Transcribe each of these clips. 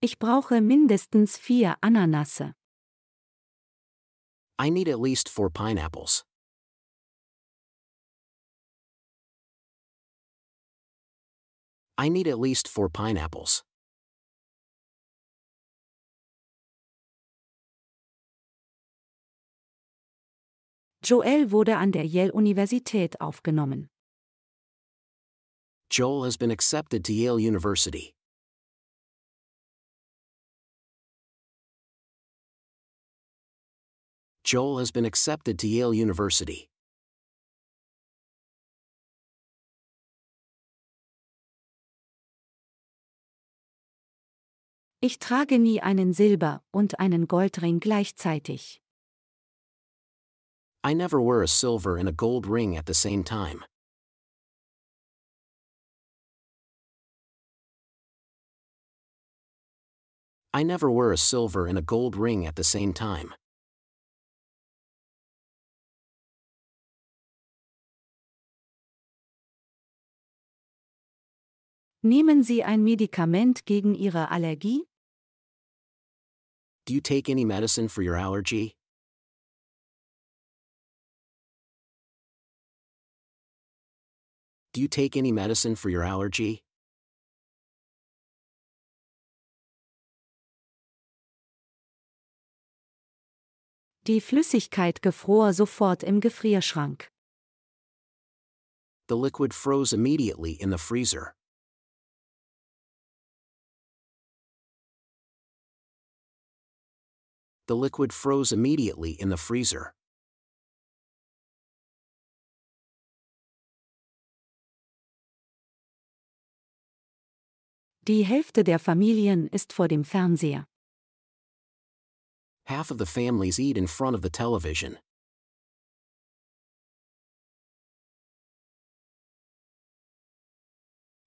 Ich brauche mindestens 4 Ananasse. I need at least 4 pineapples. I need at least 4 pineapples. Joel wurde an der Yale-Universität aufgenommen. Joel has been accepted to Yale University. Joel has been accepted to Yale University. Ich trage nie einen Silber- und einen Goldring gleichzeitig. I never wear a silver and a gold ring at the same time. I never wear a silver and a gold ring at the same time. Nehmen Sie ein Medikament gegen Ihre Allergie? Do you take any medicine for your allergy? Do you take any medicine for your allergy? Die Flüssigkeit gefror sofort im Gefrierschrank. The liquid froze immediately in the freezer. The liquid froze immediately in the freezer. Die Hälfte der Familien ist vor dem Fernseher. Half of the families eat in front of the television.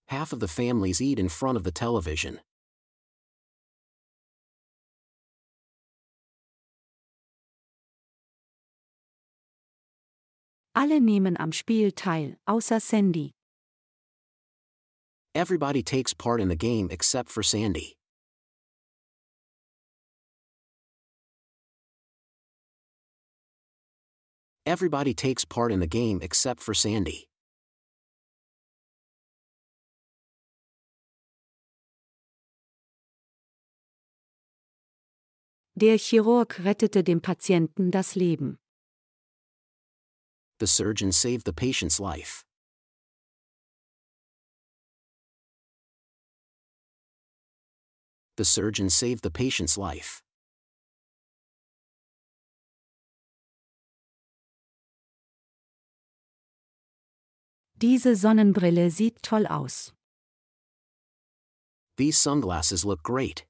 Half of the families eat in front of the television. Alle nehmen am Spiel teil, außer Sandy. Everybody takes part in the game except for Sandy. Everybody takes part in the game except for Sandy. Der Chirurg rettete dem Patienten das Leben. The surgeon saved the patient's life. The surgeon saved the patient's life. Diese Sonnenbrille sieht toll aus. These sunglasses look great.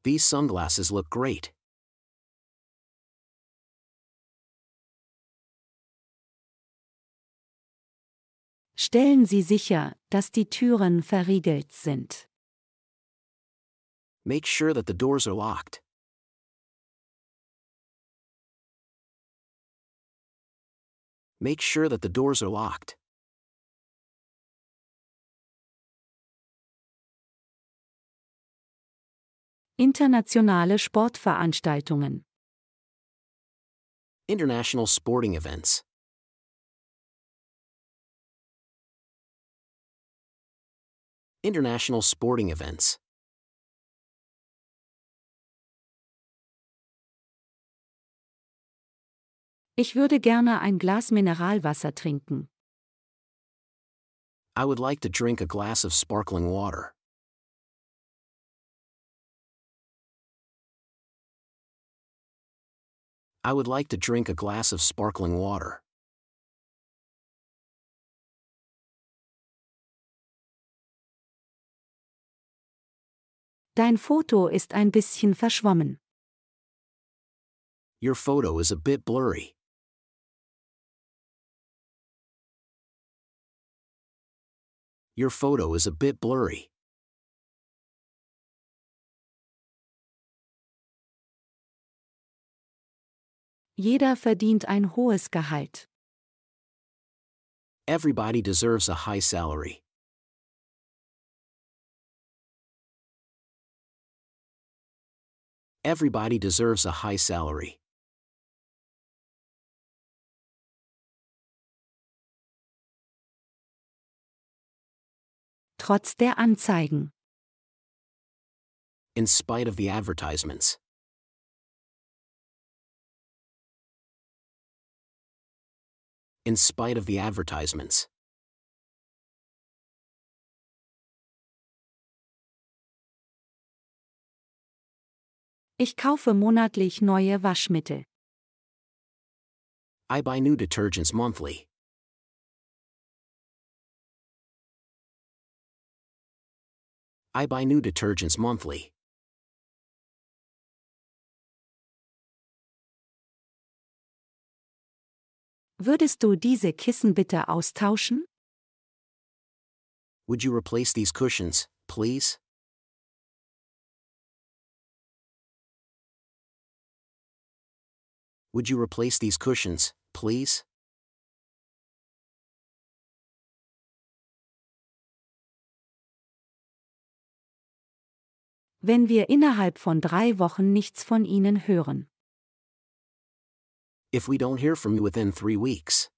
These sunglasses look great. Stellen Sie sicher, dass die Türen verriegelt sind. Make sure that the doors are locked. Make sure that the doors are locked. Internationale Sportveranstaltungen. International sporting events. International sporting events. Ich würde gerne ein Glas Mineralwasser trinken. I would like to drink a glass of sparkling water. I would like to drink a glass of sparkling water. Dein Foto ist ein bisschen verschwommen. Your photo is a bit blurry. Your photo is a bit blurry. Jeder verdient ein hohes Gehalt. Everybody deserves a high salary. Everybody deserves a high salary. Trotz der Anzeigen. In spite of the advertisements. In spite of the advertisements. Ich kaufe monatlich neue Waschmittel. I buy new detergents monthly. I buy new detergents monthly. Würdest du diese Kissen bitte austauschen? Would you replace these cushions, please? Would you replace these cushions, please? Wenn wir innerhalb von 3 Wochen nichts von Ihnen hören. If we don't hear from you within 3 weeks.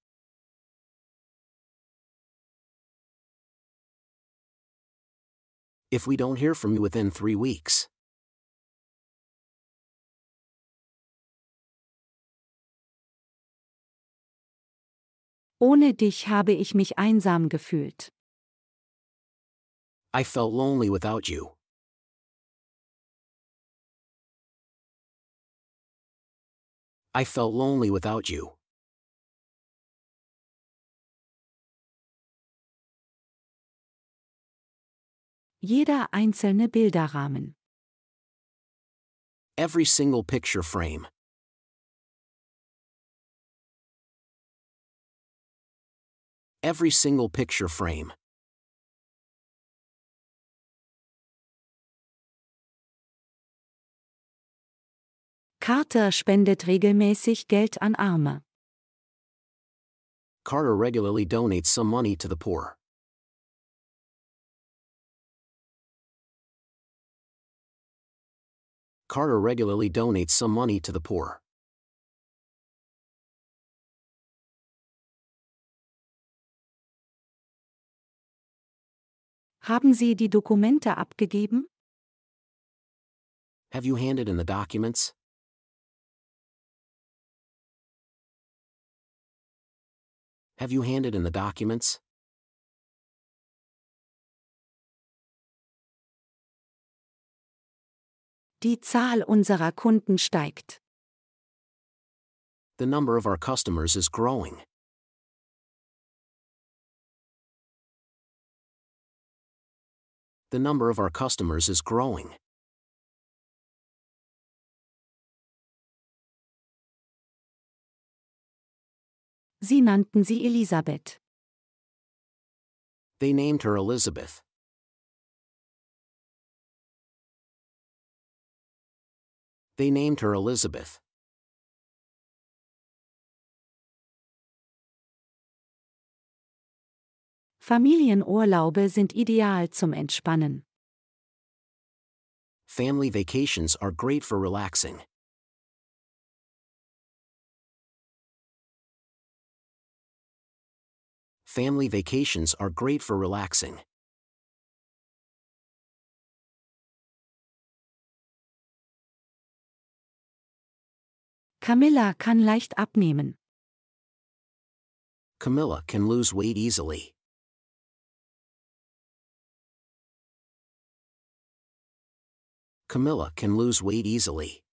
If we don't hear from you within 3 weeks. Ohne dich habe ich mich einsam gefühlt. I felt lonely without you. I felt lonely without you. Jeder einzelne Bilderrahmen. Every single picture frame. Every single picture frame. Carter spendet regelmäßig Geld an Arme. Carter regularly donates some money to the poor. Carter regularly donates some money to the poor. Haben Sie die Dokumente abgegeben? Have you handed in the documents? Have you handed in the documents? Die Zahl unserer Kunden steigt. The number of our customers is growing. The number of our customers is growing. Sie nannten sie Elisabeth. They named her Elizabeth. They named her Elizabeth. Familienurlaube sind ideal zum Entspannen. Family vacations are great for relaxing. Family vacations are great for relaxing. Camilla kann leicht abnehmen. Camilla can lose weight easily. Camilla can lose weight easily.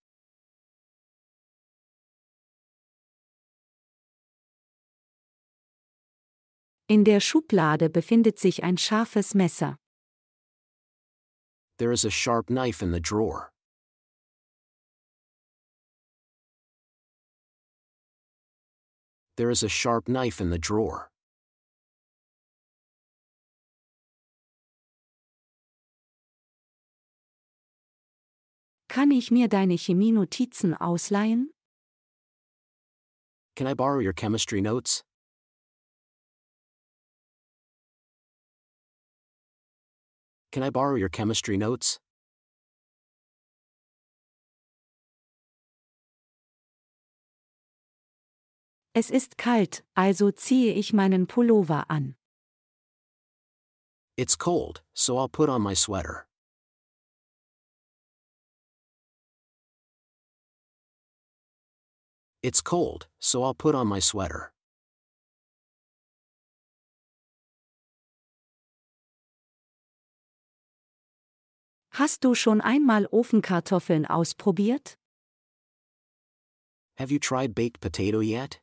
In der Schublade befindet sich ein scharfes Messer. There is a sharp knife in the drawer. There is a sharp knife in the drawer. Kann ich mir deine Chemienotizen ausleihen? Can I borrow your chemistry notes? Can I borrow your chemistry notes? Es ist kalt, also ziehe ich meinen Pullover an. It's cold, so I'll put on my sweater. It's cold, so I'll put on my sweater. Hast du schon einmal Ofenkartoffeln ausprobiert? Have you tried baked potato yet?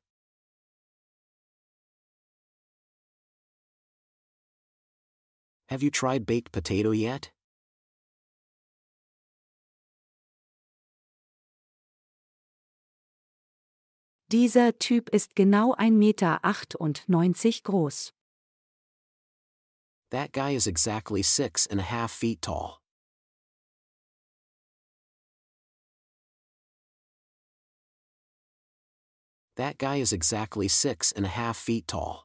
Have you tried baked potato yet? Dieser Typ ist genau 1,98 Meter groß. That guy is exactly 6.5 feet tall. That guy is exactly 6.5 feet tall.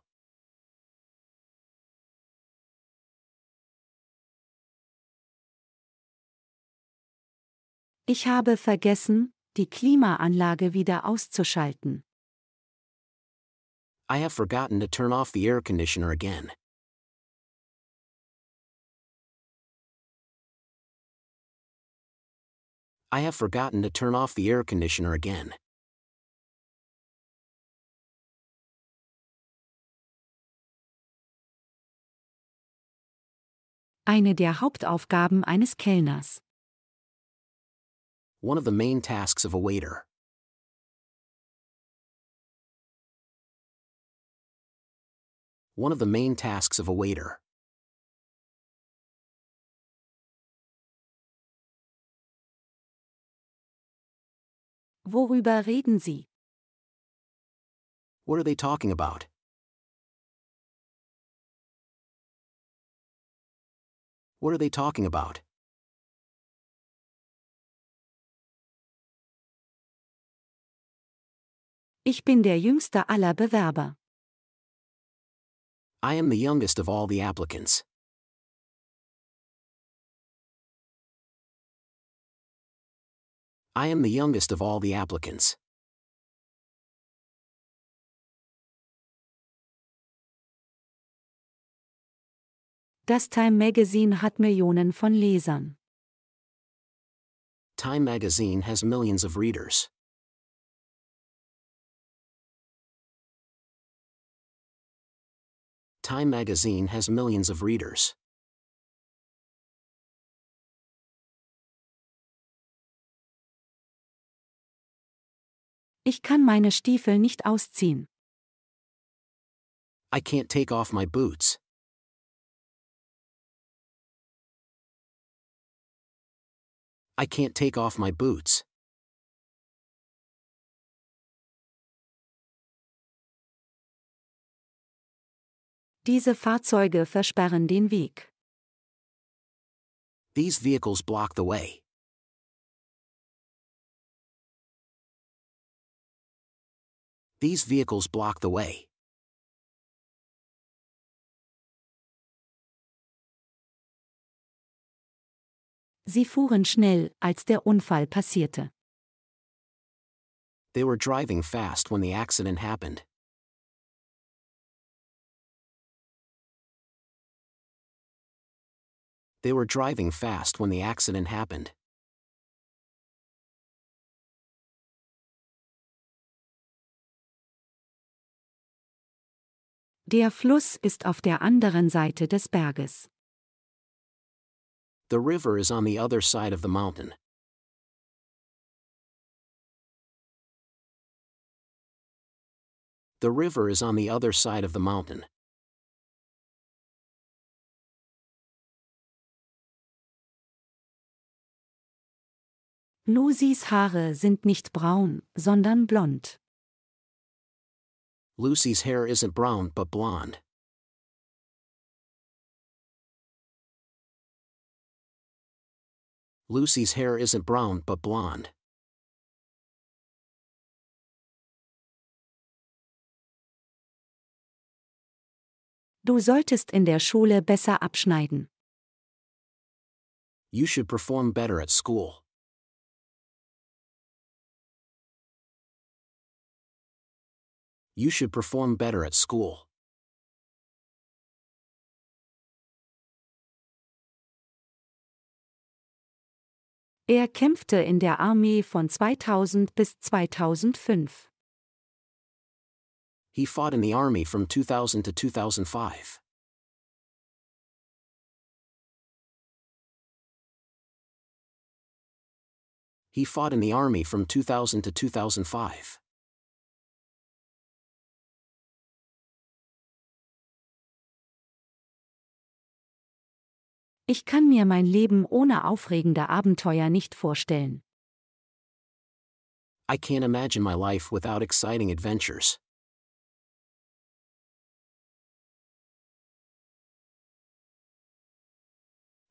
Ich habe vergessen, die Klimaanlage wieder auszuschalten. I have forgotten to turn off the air conditioner again. I have forgotten to turn off the air conditioner again. Eine der Hauptaufgaben eines Kellners. One of the main tasks of a waiter. One of the main tasks of a waiter. Worüber reden Sie? What are they talking about? What are they talking about? Ich bin der jüngste aller Bewerber. I am the youngest of all the applicants. I am the youngest of all the applicants. Das Time Magazine hat Millionen von Lesern. Time magazine has millions of readers. Time magazine has millions of readers. Ich kann meine Stiefel nicht ausziehen. I can't take off my boots. I can't take off my boots. Diese Fahrzeuge versperren den Weg. These vehicles block the way. These vehicles block the way. Sie fuhren schnell, als der Unfall passierte. They were driving fast when the accident happened. They were driving fast when the accident happened. Der Fluss ist auf der anderen Seite des Berges. The river is on the other side of the mountain. The river is on the other side of the mountain. Lucys Haare sind nicht braun, sondern blond. Lucy's hair isn't brown but blonde. Lucy's hair isn't brown but blonde. Du solltest in der Schule besser abschneiden. You should perform better at school. You should perform better at school. Er kämpfte in der Armee von 2000 bis 2005. He fought in the army from 2000 to 2005. He fought in the army from 2000 to 2005. Ich kann mir mein Leben ohne aufregende Abenteuer nicht vorstellen. I can't imagine my life without exciting adventures.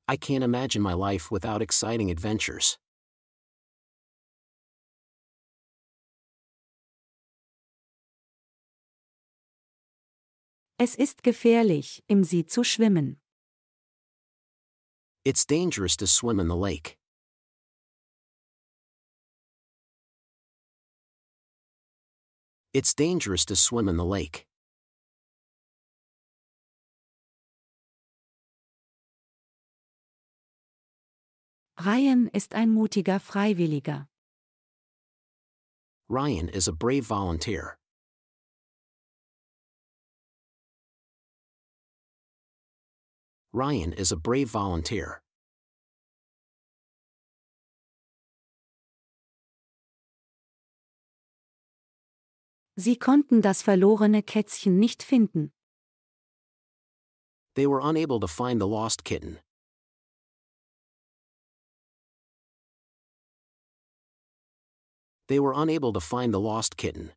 I can't imagine my life without exciting adventures. Es ist gefährlich, im See zu schwimmen. It's dangerous to swim in the lake. It's dangerous to swim in the lake. Ryan ist ein mutiger Freiwilliger. Ryan is a brave volunteer. Ryan is a brave volunteer. Sie konnten das verlorene Kätzchen nicht finden. They were unable to find the lost kitten. They were unable to find the lost kitten.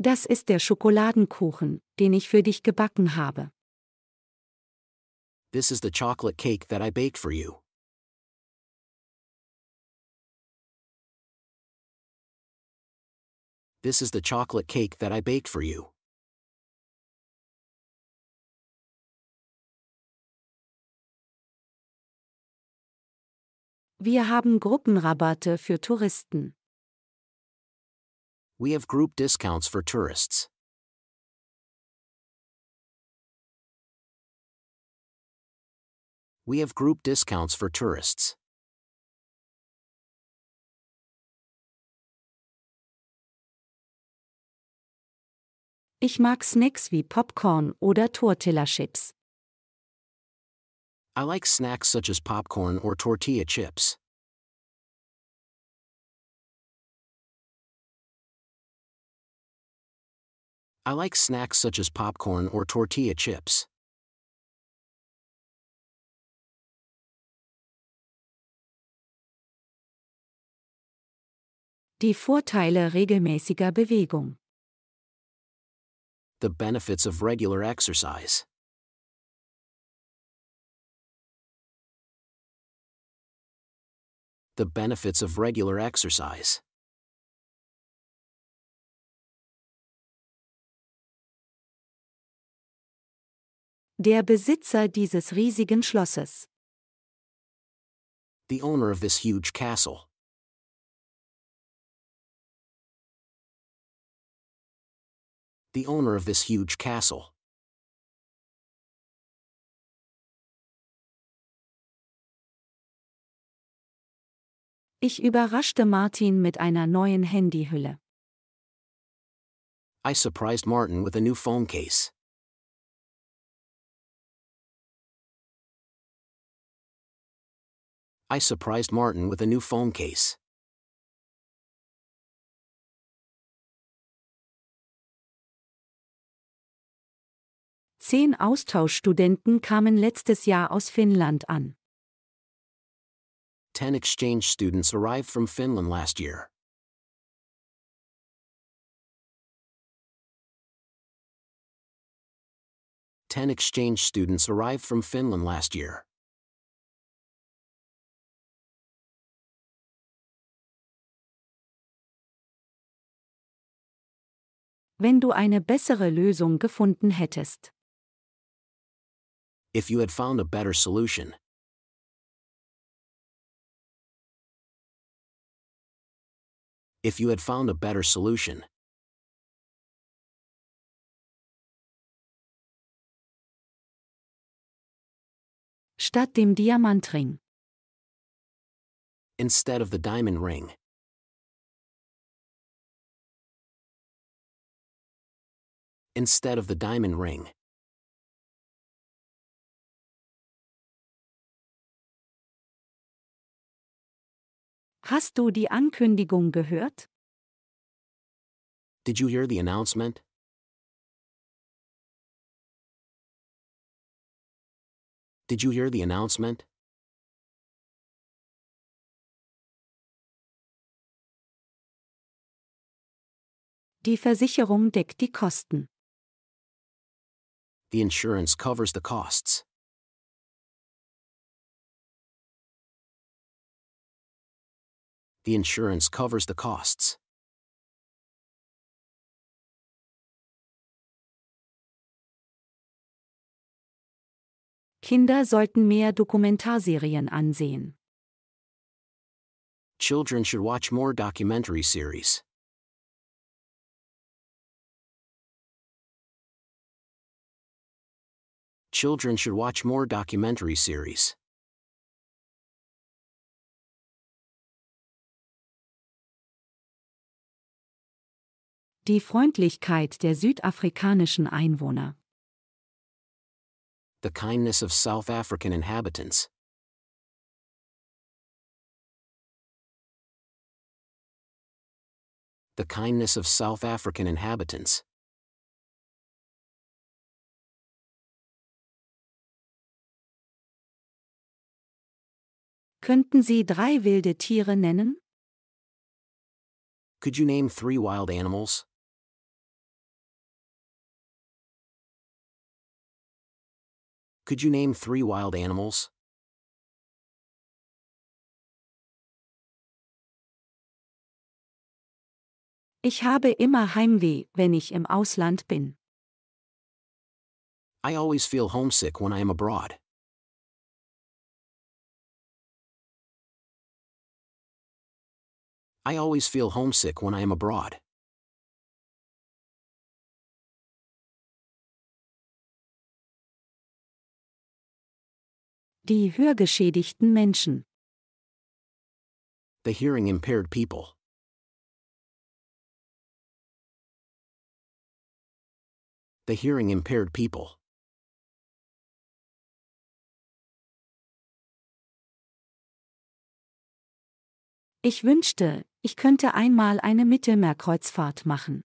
Das ist der Schokoladenkuchen, den ich für dich gebacken habe. This is the chocolate cake that I baked for you. This is the chocolate cake that I baked for you. Wir haben Gruppenrabatte für Touristen. We have group discounts for tourists. We have group discounts for tourists. Ich mag Snacks wie Popcorn oder Tortilla-Chips. I like snacks such as popcorn or tortilla chips. I like snacks such as popcorn or tortilla chips. Die Vorteile regelmäßiger Bewegung. The benefits of regular exercise. The benefits of regular exercise. Der Besitzer dieses riesigen Schlosses. The owner of this huge castle. The owner of this huge castle. Ich überraschte Martin mit einer neuen Handyhülle. I surprised Martin with a new phone case. I surprised Martin with a new phone case. Zehn Austauschstudenten kamen letztes Jahr aus Finnland an. 10 exchange students arrived from Finland last year. Ten exchange students arrived from Finland last year. Wenn du eine bessere Lösung gefunden hättest. If you had found a better solution. If you had found a better solution. Statt dem Diamantring. Instead of the diamond ring. Instead of the diamond ring. Hast du die Ankündigung gehört? Did you hear the announcement? Did you hear the announcement? Die Versicherung deckt die Kosten. The insurance covers the costs. The insurance covers the costs. Kinder sollten mehr Dokumentarserien ansehen. Children should watch more documentary series. Children should watch more documentary series. Die Freundlichkeit der südafrikanischen Einwohner. The kindness of South African inhabitants. The kindness of South African inhabitants. Könnten Sie 3 wilde Tiere nennen? Could you name 3 wild animals? Could you name 3 wild animals? Ich habe immer Heimweh, wenn ich im Ausland bin. I always feel homesick when I am abroad. I always feel homesick when I am abroad. Die hörgeschädigten Menschen. The hearing-impaired people. The hearing-impaired people. Ich wünschte, ich könnte einmal eine Mittelmeerkreuzfahrt machen.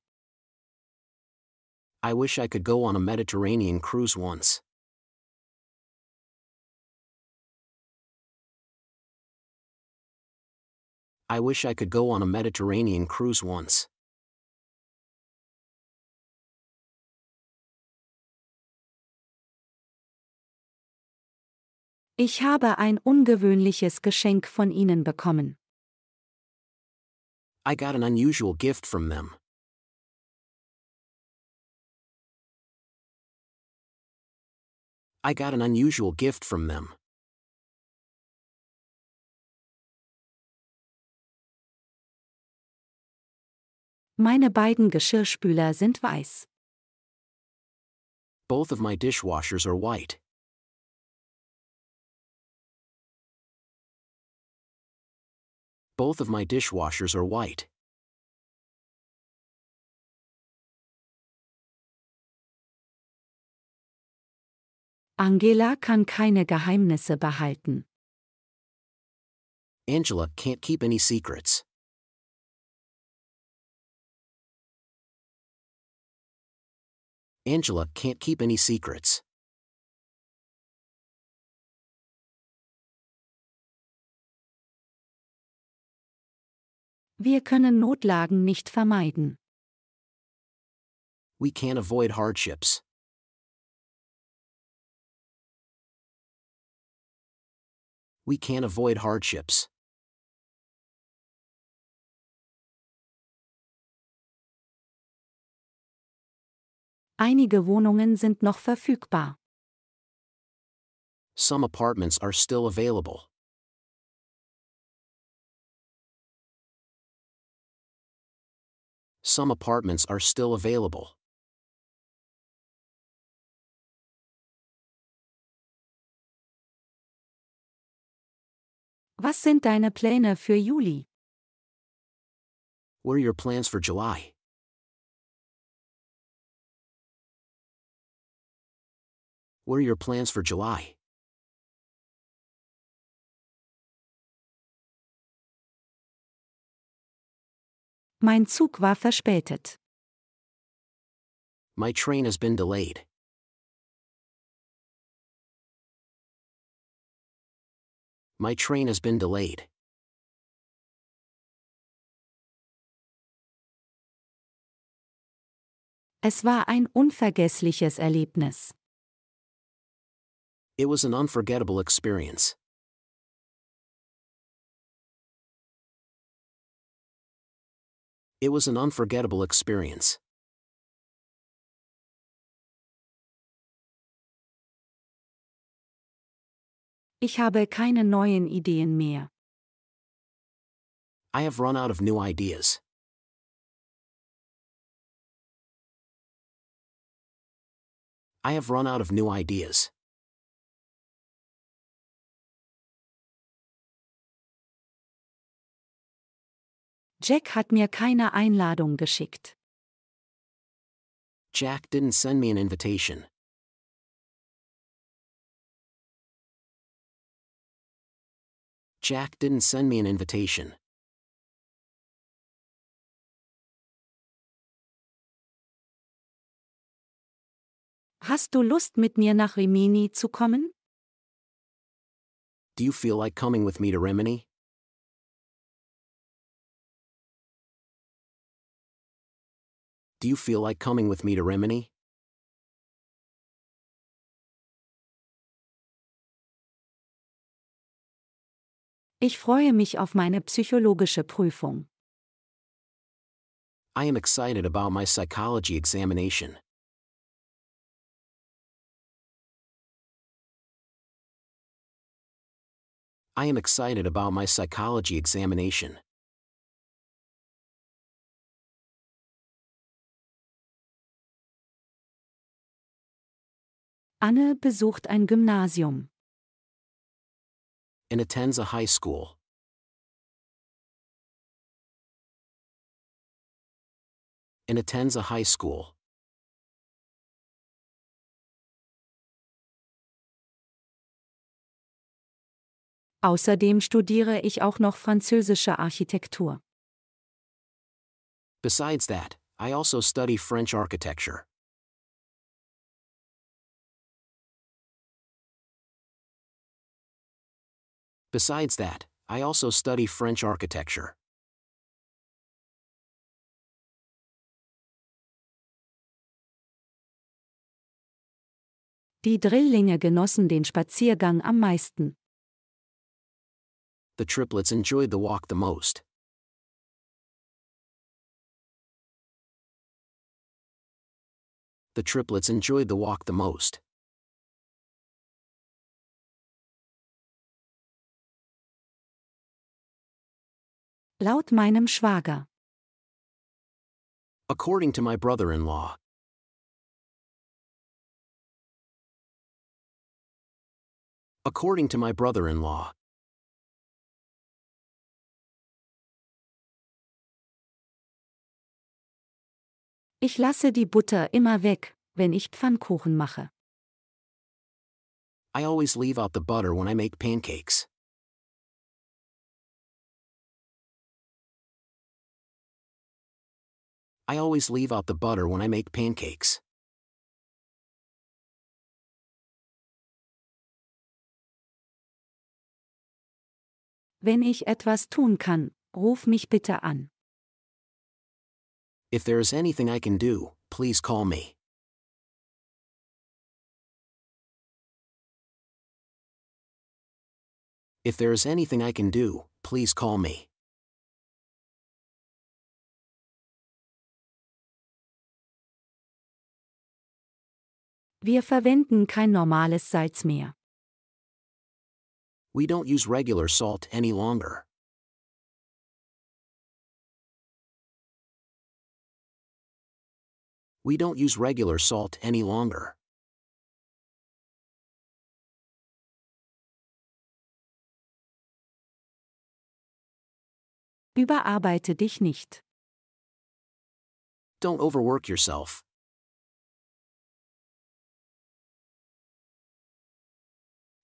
I wish I could go on a Mediterranean cruise once. I wish I could go on a Mediterranean cruise once. Ich habe ein ungewöhnliches Geschenk von Ihnen bekommen. I got an unusual gift from them. I got an unusual gift from them. Meine beiden Geschirrspüler sind weiß. Both of my dishwashers are white. Both of my dishwashers are white. Angela kann keine Geheimnisse behalten. Angela can't keep any secrets. Angela can't keep any secrets. Wir können Notlagen nicht vermeiden. We can't avoid hardships. We can't avoid hardships. Einige Wohnungen sind noch verfügbar. Some apartments are still available. Some apartments are still available. Was sind deine Pläne für Juli? What are your plans for July? What are your plans for July? Mein Zug war verspätet. My train has been delayed. My train has been delayed. Es war ein unvergessliches Erlebnis. It was an unforgettable experience. It was an unforgettable experience. Ich habe keine neuen Ideen mehr. I have run out of new ideas. I have run out of new ideas. Jack hat mir keine Einladung geschickt. Jack didn't send me an invitation. Jack didn't send me an invitation. Hast du Lust, mit mir nach Rimini zu kommen? Do you feel like coming with me to Rimini? Do you feel like coming with me to Rimini? Ich freue mich auf meine psychologische Prüfung. I am excited about my psychology examination. I am excited about my psychology examination. Anne besucht ein Gymnasium. And attends a high school. And attends a high school. Außerdem studiere ich auch noch französische Architektur. Besides that, I also study French architecture. Besides that, I also study French architecture. Die Drillinge genossen den Spaziergang am meisten. The triplets enjoyed the walk the most. The triplets enjoyed the walk the most. Laut meinem Schwager. According to my brother-in-law. According to my brother-in-law. Ich lasse die Butter immer weg, wenn ich Pfannkuchen mache. I always leave out the butter when I make pancakes. I always leave out the butter when I make pancakes. Wenn ich etwas tun kann, ruf mich bitte an. If there is anything I can do, please call me. If there is anything I can do, please call me. Wir verwenden kein normales Salz mehr. We don't use regular salt any longer. We don't use regular salt any longer. Überarbeite dich nicht. Don't overwork yourself.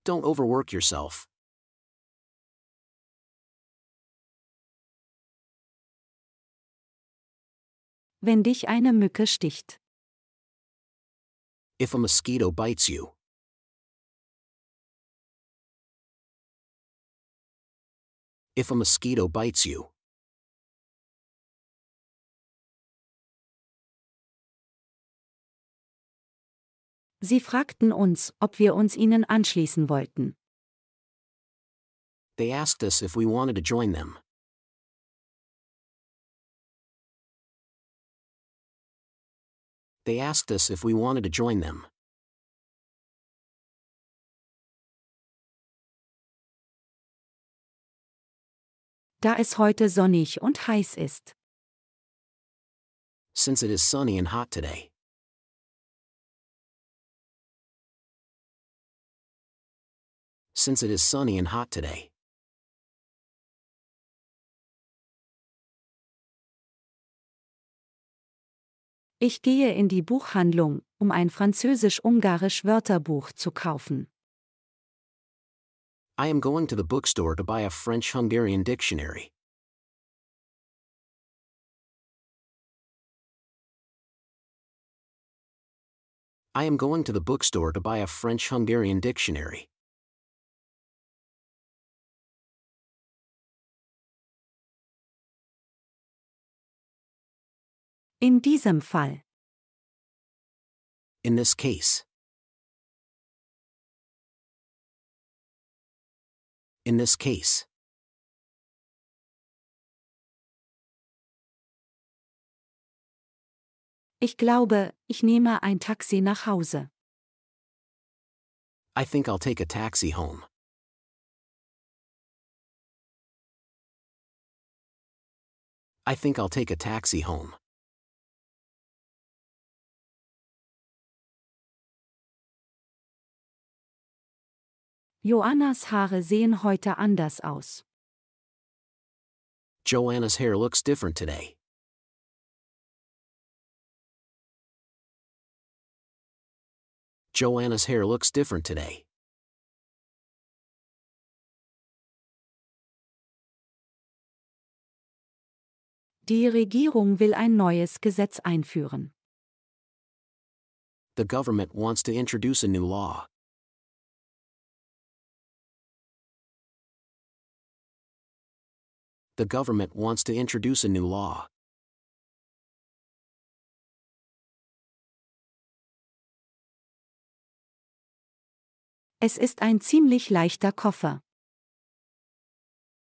Don't overwork yourself. Wenn dich eine Mücke sticht. If a mosquito bites you. If a mosquito bites you. Sie fragten uns, ob wir uns ihnen anschließen wollten. They asked us if we wanted to join them. They asked us if we wanted to join them. Da es heute sonnig und heiß ist. Since it is sunny and hot today. Since it is sunny and hot today. Ich gehe in die Buchhandlung, um ein französisch-ungarisch Wörterbuch zu kaufen. I am going to the bookstore to buy a French-Hungarian dictionary. I am going to the bookstore to buy a French-Hungarian dictionary. In diesem Fall. In this case. In this case. Ich glaube, ich nehme ein Taxi nach Hause. I think I'll take a taxi home. I think I'll take a taxi home. Joannas Haare sehen heute anders aus. Joanna's hair looks different today. Joanna's hair looks different today. Die Regierung will ein neues Gesetz einführen. The government wants to introduce a new law. The government wants to introduce a new law. Es ist ein ziemlich leichter Koffer.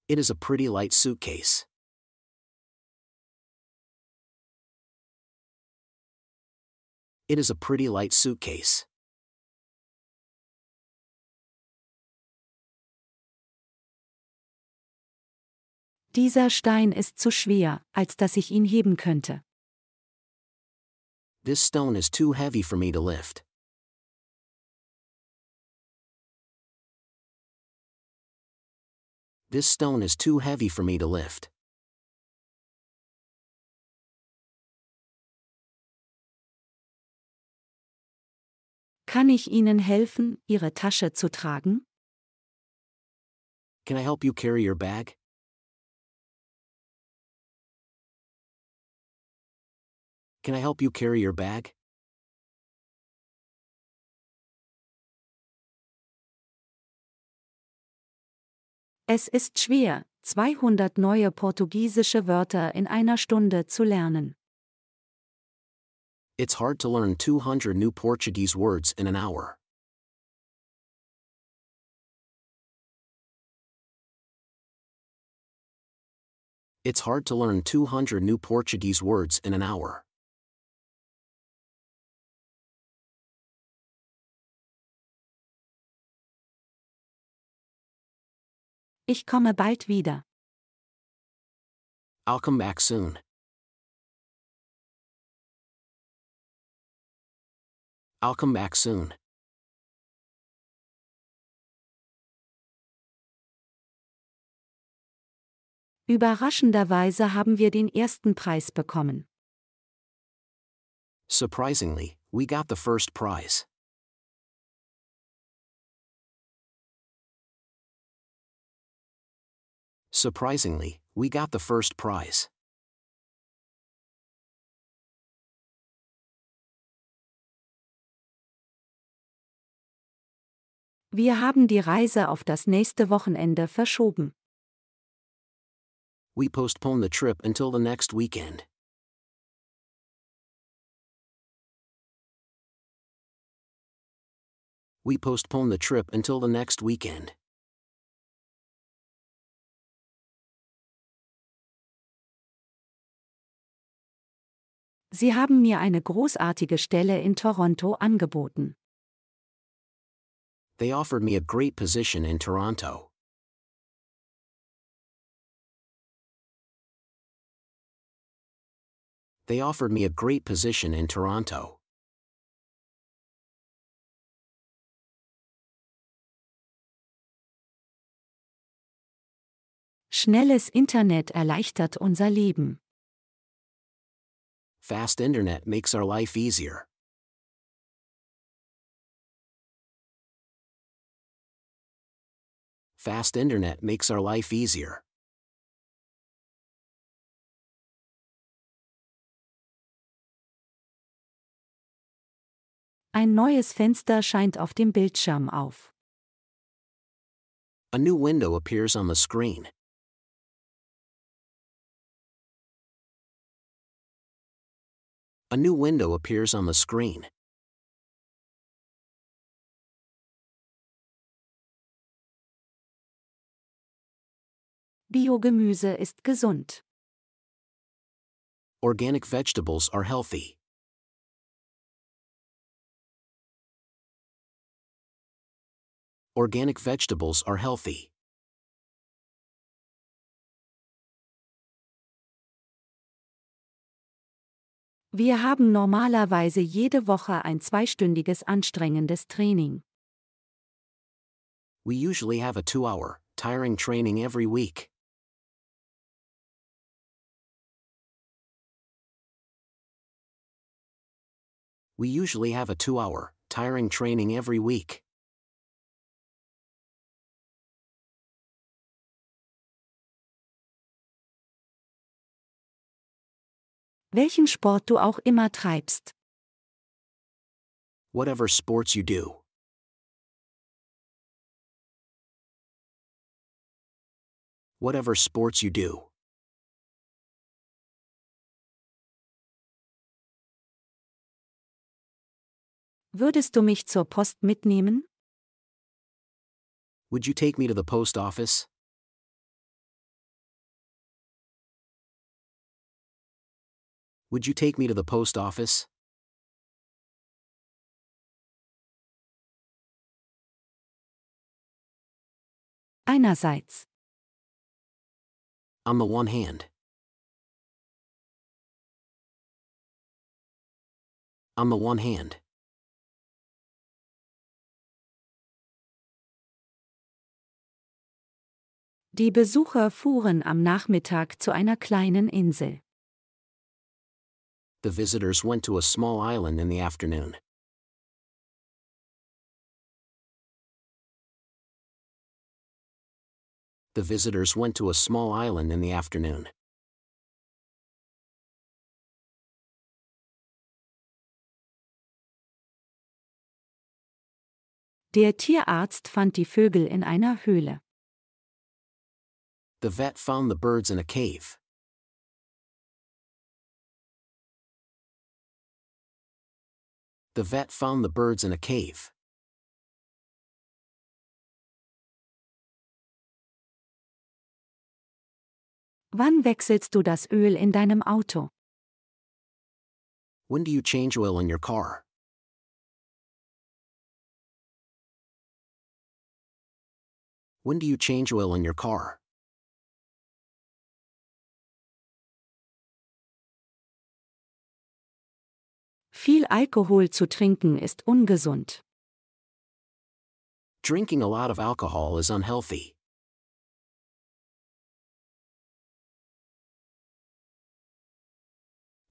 It is a pretty light suitcase. It is a pretty light suitcase. Dieser Stein ist zu schwer, als dass ich ihn heben könnte. This stone is too heavy for me to lift. This stone is too heavy for me to lift. Kann ich Ihnen helfen, Ihre Tasche zu tragen? Can I help you carry your bag? Can I help you carry your bag? Es ist schwer, 200 neue portugiesische Wörter in einer Stunde zu lernen. It's hard to learn 200 new Portuguese words in an hour. It's hard to learn 200 new Portuguese words in an hour. Ich komme bald wieder. I'll come back soon. I'll come back soon. Überraschenderweise haben wir den ersten Preis bekommen. Surprisingly, we got the first prize. Surprisingly, we got the first prize. Wir haben die Reise auf das nächste Wochenende verschoben. We postponed the trip until the next weekend. We postponed the trip until the next weekend. Sie haben mir eine großartige Stelle in Toronto angeboten. They offered me a great position in Toronto. They offered me a great position in Toronto. Schnelles Internet erleichtert unser Leben. Fast internet makes our life easier. Fast internet makes our life easier. Ein neues Fenster scheint auf dem Bildschirm auf. A new window appears on the screen. A new window appears on the screen. Biogemüse ist gesund. Organic vegetables are healthy. Organic vegetables are healthy. Wir haben normalerweise jede Woche ein zweistündiges anstrengendes Training. We usually have a 2-hour, tiring training every week. We usually have a 2-hour, tiring training every week. Welchen Sport du auch immer treibst. Whatever sports you do. Whatever sports you do. Würdest du mich zur Post mitnehmen? Would you take me to the post office? Would you take me to the post office? Einerseits. On the one hand. On the one hand. Die Besucher fuhren am Nachmittag zu einer kleinen Insel. The visitors went to a small island in the afternoon. The visitors went to a small island in the afternoon. Der Tierarzt fand die Vögel in einer Höhle. The vet found the birds in a cave. The vet found the birds in a cave. Wann wechselst du das Öl in deinem Auto? When do you change oil in your car? When do you change oil in your car? Viel Alkohol zu trinken ist ungesund. Drinking a lot of alcohol is unhealthy.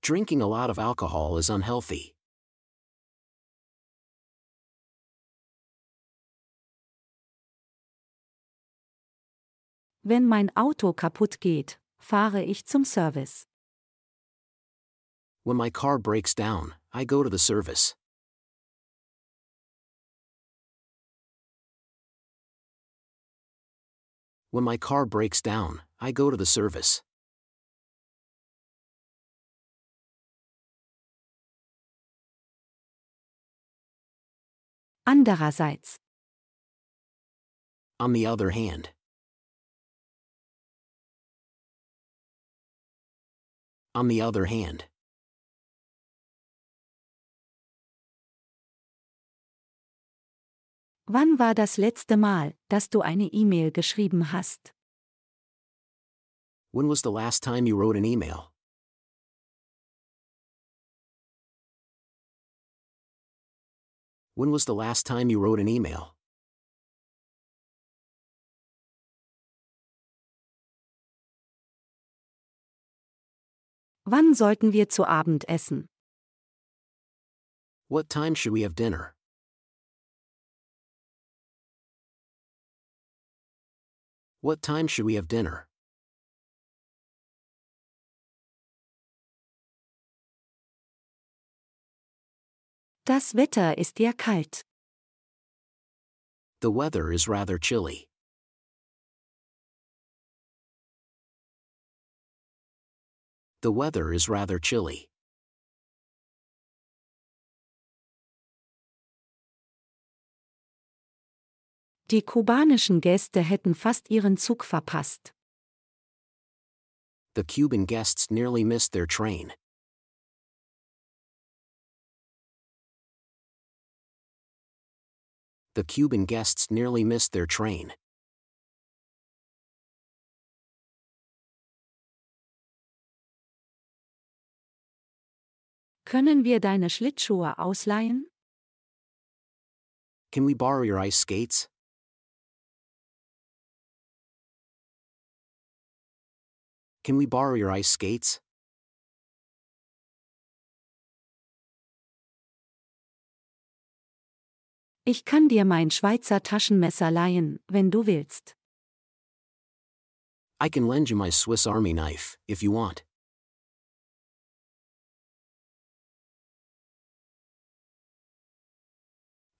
Drinking a lot of alcohol is unhealthy. Wenn mein Auto kaputt geht, fahre ich zum Service. When my car breaks down, I go to the service. When my car breaks down, I go to the service. Andererseits. On the other hand. On the other hand. Wann war das letzte Mal, dass du eine E-Mail geschrieben hast? When was the last time you wrote an email? When was the last time you wrote an email? Wann sollten wir zu Abend essen? What time should we have dinner? What time should we have dinner? Das Wetter ist ja kalt. The weather is rather chilly. The weather is rather chilly. Die kubanischen Gäste hätten fast ihren Zug verpasst. The Cuban guests nearly missed their train. The Cuban guests nearly missed their train. Können wir deine Schlittschuhe ausleihen? Can we borrow your ice skates? Can we borrow your ice skates? Ich kann dir mein Schweizer Taschenmesser leihen, wenn du willst. I can lend you my Swiss Army knife, if you want.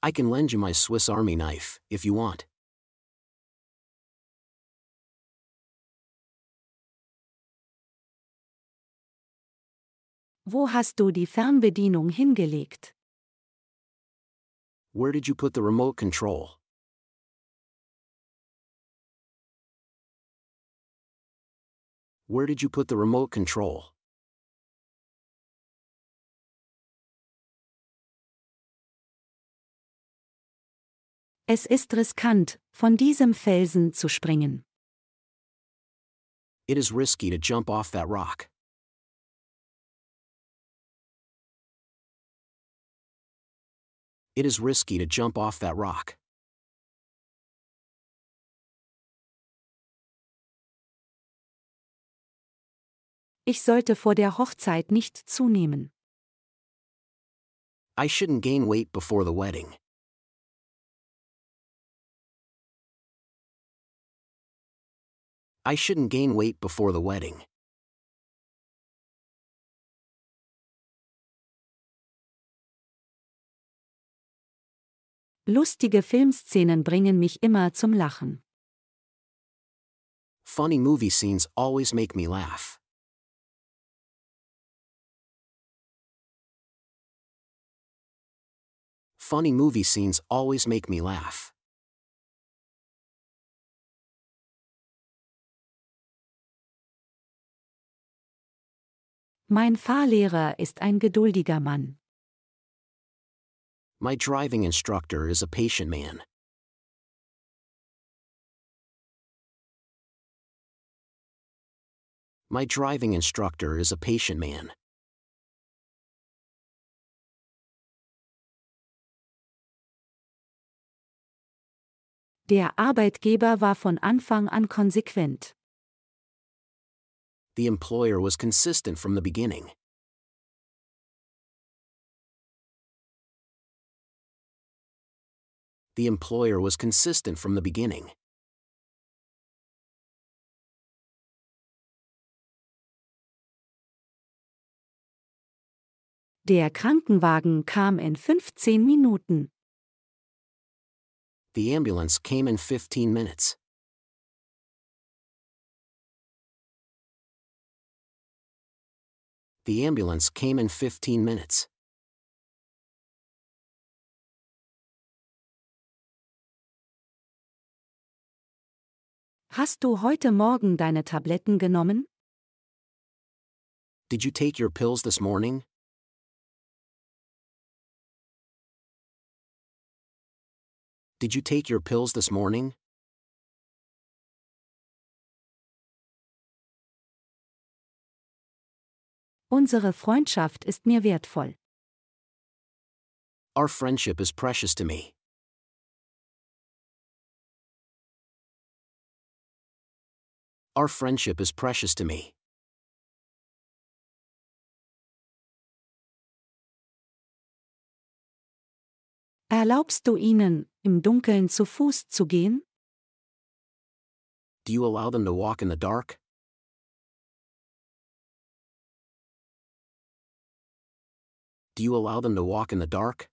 I can lend you my Swiss Army knife, if you want. Wo hast du die Fernbedienung hingelegt? Where did you put the remote control? Where did you put the remote control? Es ist riskant, von diesem Felsen zu springen. It is risky to jump off that rock. It is risky to jump off that rock. Ich sollte vor der Hochzeit nicht zunehmen. I shouldn't gain weight before the wedding. I shouldn't gain weight before the wedding. Lustige Filmszenen bringen mich immer zum Lachen. Funny movie scenes always make me laugh. Funny movie scenes always make me laugh. Mein Fahrlehrer ist ein geduldiger Mann. My driving instructor is a patient man. My driving instructor is a patient man. Der Arbeitgeber war von Anfang an konsequent. The employer was consistent from the beginning. The employer was consistent from the beginning. Der Krankenwagen kam in 15 Minuten. The ambulance came in 15 minutes. The ambulance came in 15 minutes. Hast du heute Morgen deine Tabletten genommen? Did you take your pills this morning? Did you take your pills this morning? Unsere Freundschaft ist mir wertvoll. Our friendship is precious to me. Our friendship is precious to me. Erlaubst du ihnen, im Dunkeln zu Fuß zu gehen? Do you allow them to walk in the dark? Do you allow them to walk in the dark?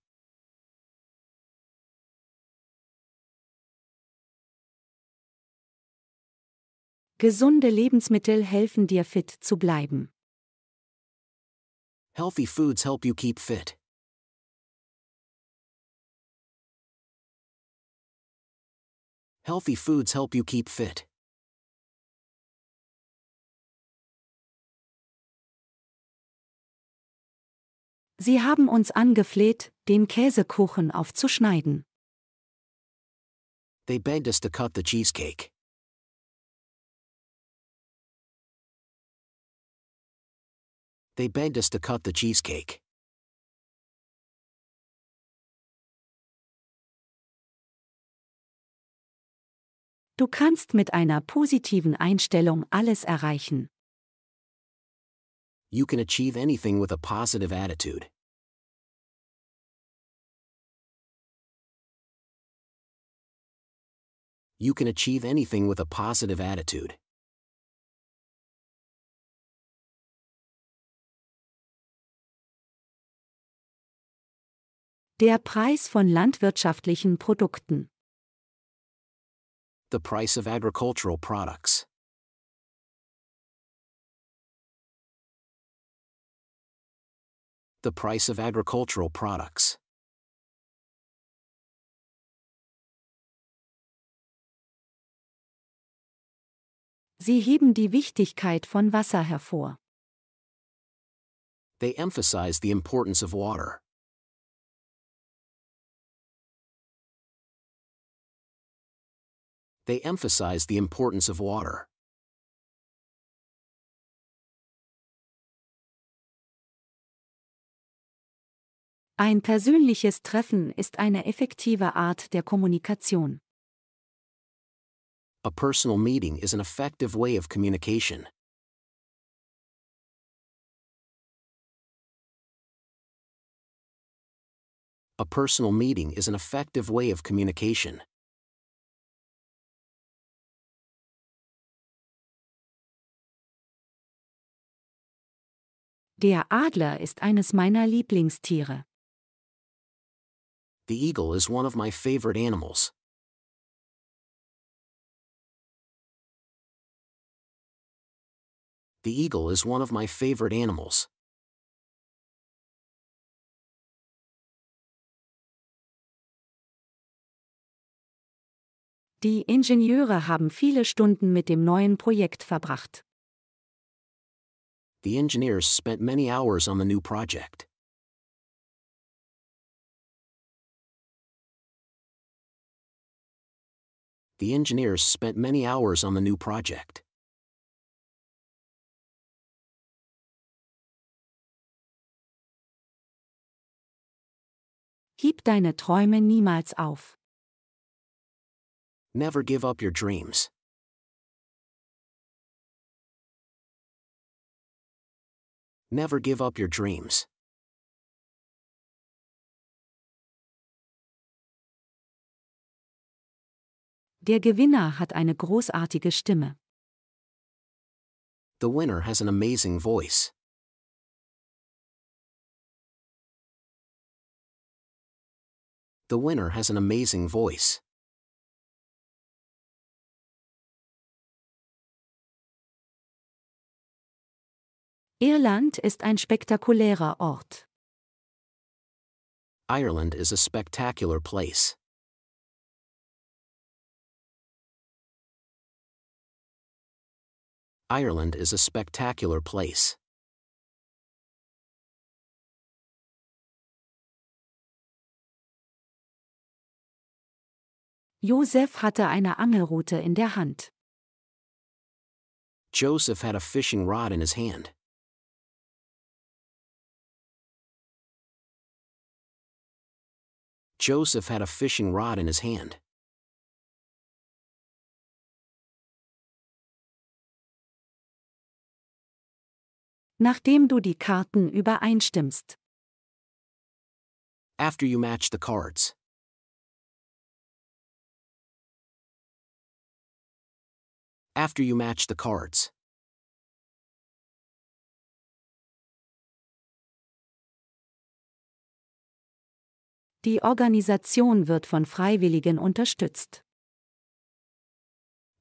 Gesunde Lebensmittel helfen dir fit zu bleiben. Healthy foods help you keep fit. Healthy foods help you keep fit. Sie haben uns angefleht, den Käsekuchen aufzuschneiden. They begged us to cut the cheesecake. They begged us to cut the cheesecake. Du kannst mit einer positiven Einstellung alles erreichen. You can achieve anything with a positive attitude. You can achieve anything with a positive attitude. Der Preis von landwirtschaftlichen Produkten. The price of agricultural products. The price of agricultural products. Sie heben die Wichtigkeit von Wasser hervor. They emphasize the importance of water. They emphasize the importance of water. Ein persönliches Treffen ist eine effektive Art der Kommunikation. A personal meeting is an effective way of communication. A personal meeting is an effective way of communication. Der Adler ist eines meiner Lieblingstiere. The eagle is one of my favorite animals. The eagle is one of my favorite animals. Die Ingenieure haben viele Stunden mit dem neuen Projekt verbracht. The engineers spent many hours on the new project. The engineers spent many hours on the new project. Gib deine Träume niemals auf. Never give up your dreams. Never give up your dreams. Der Gewinner hat eine großartige Stimme. The winner has an amazing voice. The winner has an amazing voice. Irland ist ein spektakulärer Ort. Ireland is a spectacular place. Ireland is a spectacular place. Josef hatte eine Angelrute in der Hand. Joseph had a fishing rod in his hand. Joseph had a fishing rod in his hand. Nachdem du die Karten übereinstimmst. After you match the cards. After you match the cards. Die Organisation wird von Freiwilligen unterstützt.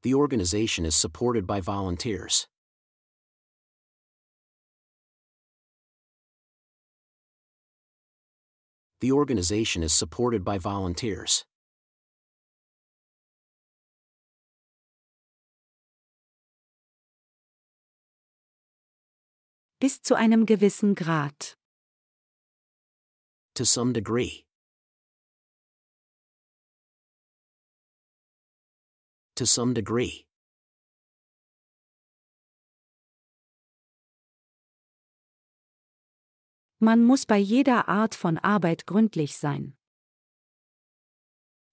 The organization is supported by volunteers. The organization is supported by volunteers. Bis zu einem gewissen Grad. To some degree. To some degree. Man muss bei jeder Art von Arbeit gründlich sein.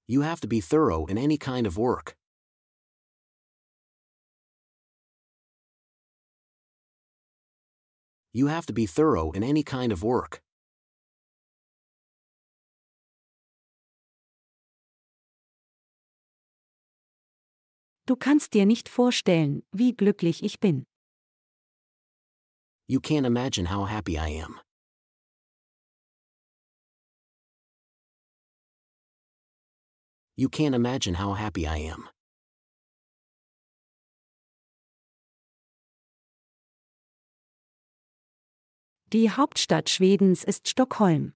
You have to be thorough in any kind of work. You have to be thorough in any kind of work. Du kannst dir nicht vorstellen, wie glücklich ich bin. You can't imagine how happy I am. You can't imagine how happy I am. Die Hauptstadt Schwedens ist Stockholm.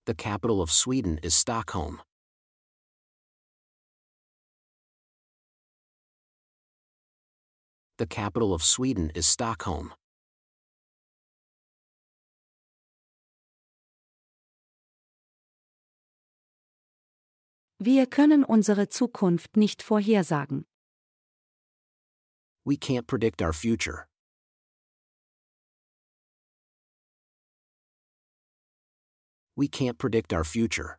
The capital of Sweden is Stockholm. The capital of Sweden is Stockholm. Wir können unsere Zukunft nicht vorhersagen. We can't predict our future. We can't predict our future.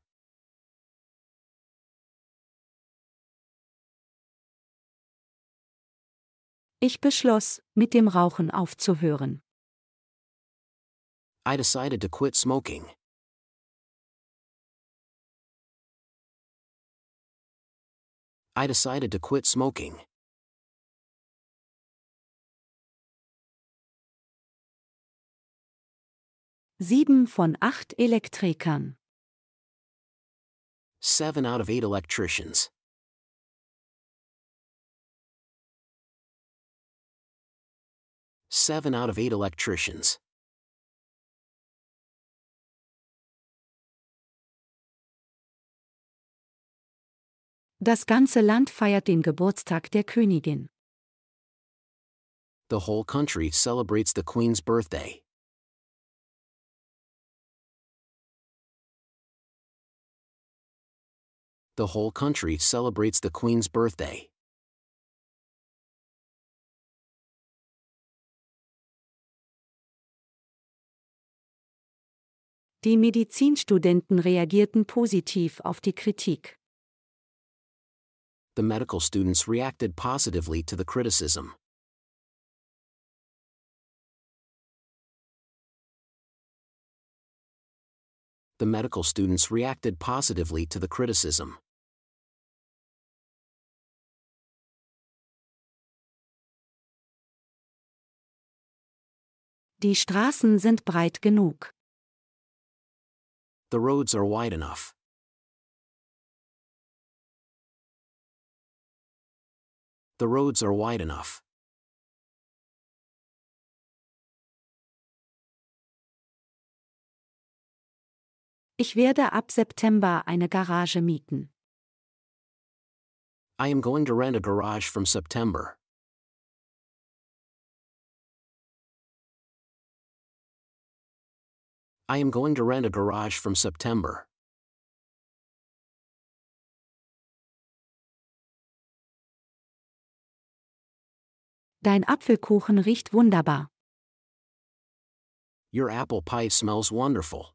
Ich beschloss, mit dem Rauchen aufzuhören. I decided to quit smoking. I decided to quit smoking. Sieben von 8 Elektrikern. 7 out of 8 electricians. 7 out of 8 electricians. Das ganze Land feiert den Geburtstag der Königin. The whole country celebrates the Queen's birthday. The whole country celebrates the Queen's birthday. Die Medizinstudenten reagierten positiv auf die Kritik. The medical students reacted positively to the criticism. The medical students reacted positively to the criticism. Die Straßen sind breit genug. The roads are wide enough. The roads are wide enough. Ich werde ab September eine Garage mieten. I am going to rent a garage from September. I am going to rent a garage from September. Dein Apfelkuchen riecht wunderbar. Your apple pie smells wonderful.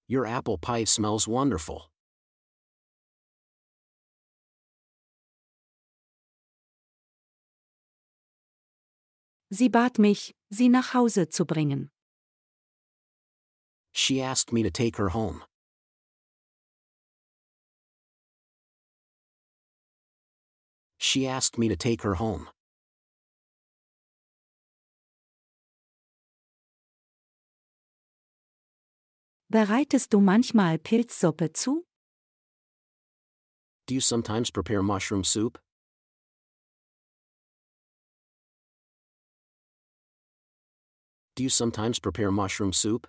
Your apple pie smells wonderful. Sie bat mich, sie nach Hause zu bringen. She asked me to take her home. She asked me to take her home. Bereitest du manchmal Pilzsuppe zu? Do you sometimes prepare mushroom soup? Do you sometimes prepare mushroom soup?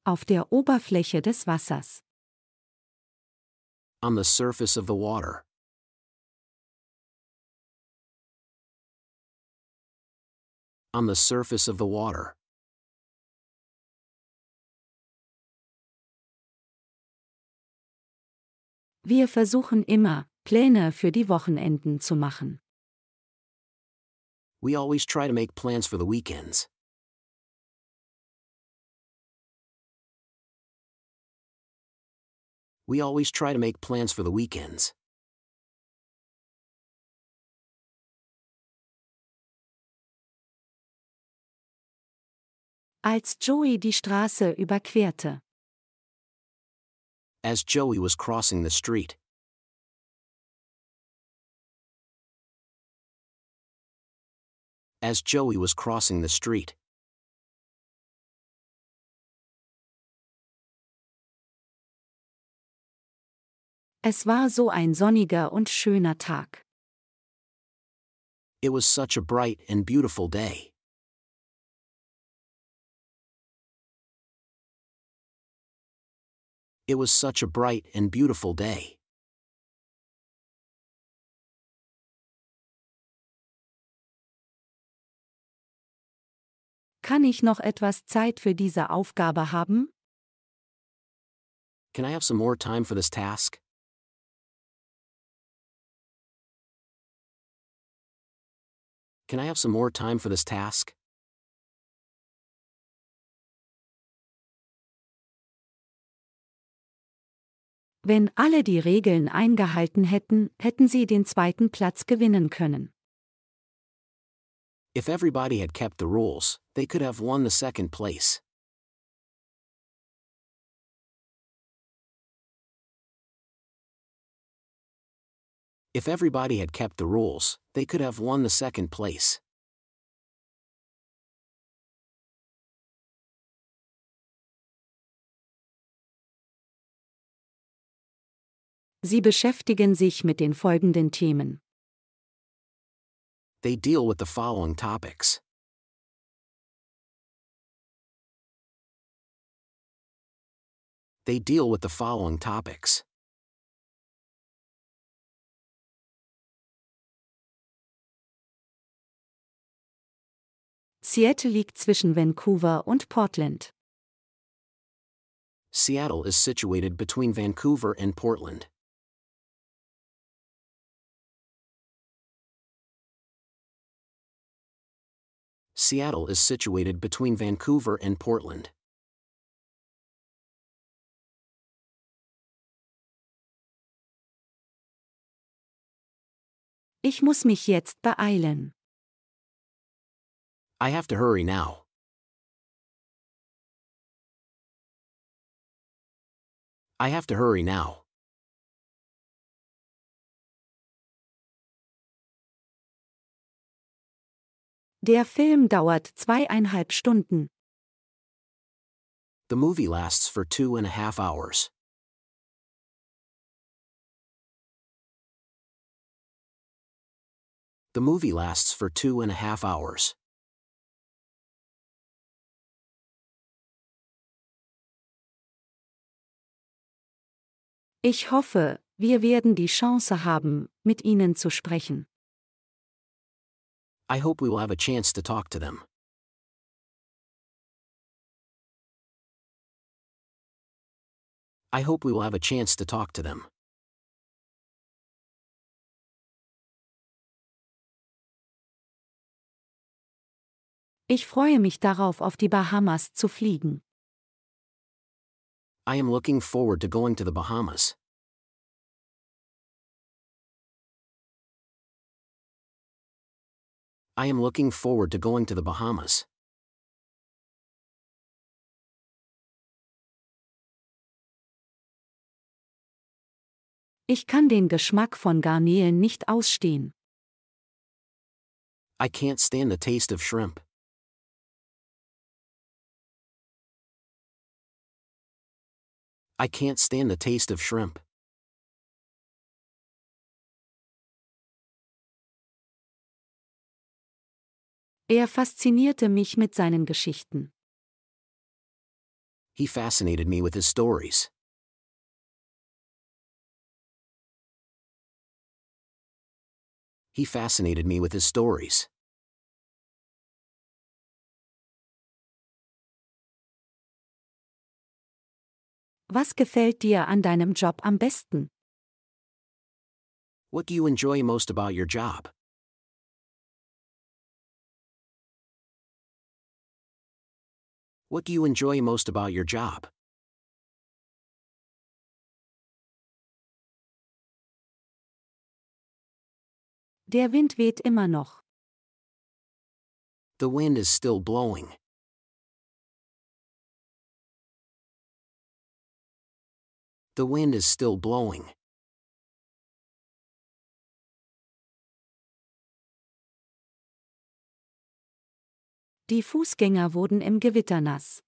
Auf der Oberfläche des Wassers. On the surface of the water. On the surface of the water. Wir versuchen immer, Pläne für die Wochenenden zu machen. We always try to make plans for the weekends. We always try to make plans for the weekends. Als Joey die Straße überquerte. As Joey was crossing the street. As Joey was crossing the street. Es war so ein sonniger und schöner Tag. It was such a bright and beautiful day. It was such a bright and beautiful day. Kann ich noch etwas Zeit für diese Aufgabe haben? Can I have some more time for this task? Can I have some more time for this task? Wenn alle die Regeln eingehalten hätten, hätten sie den zweiten Platz gewinnen können. If everybody had kept the rules, they could have won the second place. If everybody had kept the rules, they could have won the second place. Sie beschäftigen sich mit den folgenden Themen. They deal with the following topics. They deal with the following topics. Seattle liegt zwischen Vancouver und Portland. Seattle is situated between Vancouver and Portland. Seattle is situated between Vancouver and Portland. Ich muss mich jetzt beeilen. I have to hurry now. I have to hurry now. Der Film dauert 2,5 Stunden. The movie lasts for 2.5 hours. The movie lasts for 2.5 hours. Ich hoffe, wir werden die Chance haben, mit Ihnen zu sprechen. I hope we will have a chance to talk to them. I hope we will have a chance to talk to them. Ich freue mich darauf, auf die Bahamas zu fliegen. I am looking forward to going to the Bahamas. I am looking forward to going to the Bahamas. Ich kann den Geschmack von Garnelen nicht ausstehen. I can't stand the taste of shrimp. I can't stand the taste of shrimp. Er faszinierte mich mit seinen Geschichten. He fascinated me with his stories. He fascinated me with his stories. Was gefällt dir an deinem Job am besten? What do you enjoy most about your job? What do you enjoy most about your job? Der Wind weht immer noch. The wind is still blowing. The wind is still blowing. Die Fußgänger wurden im Gewitter nass.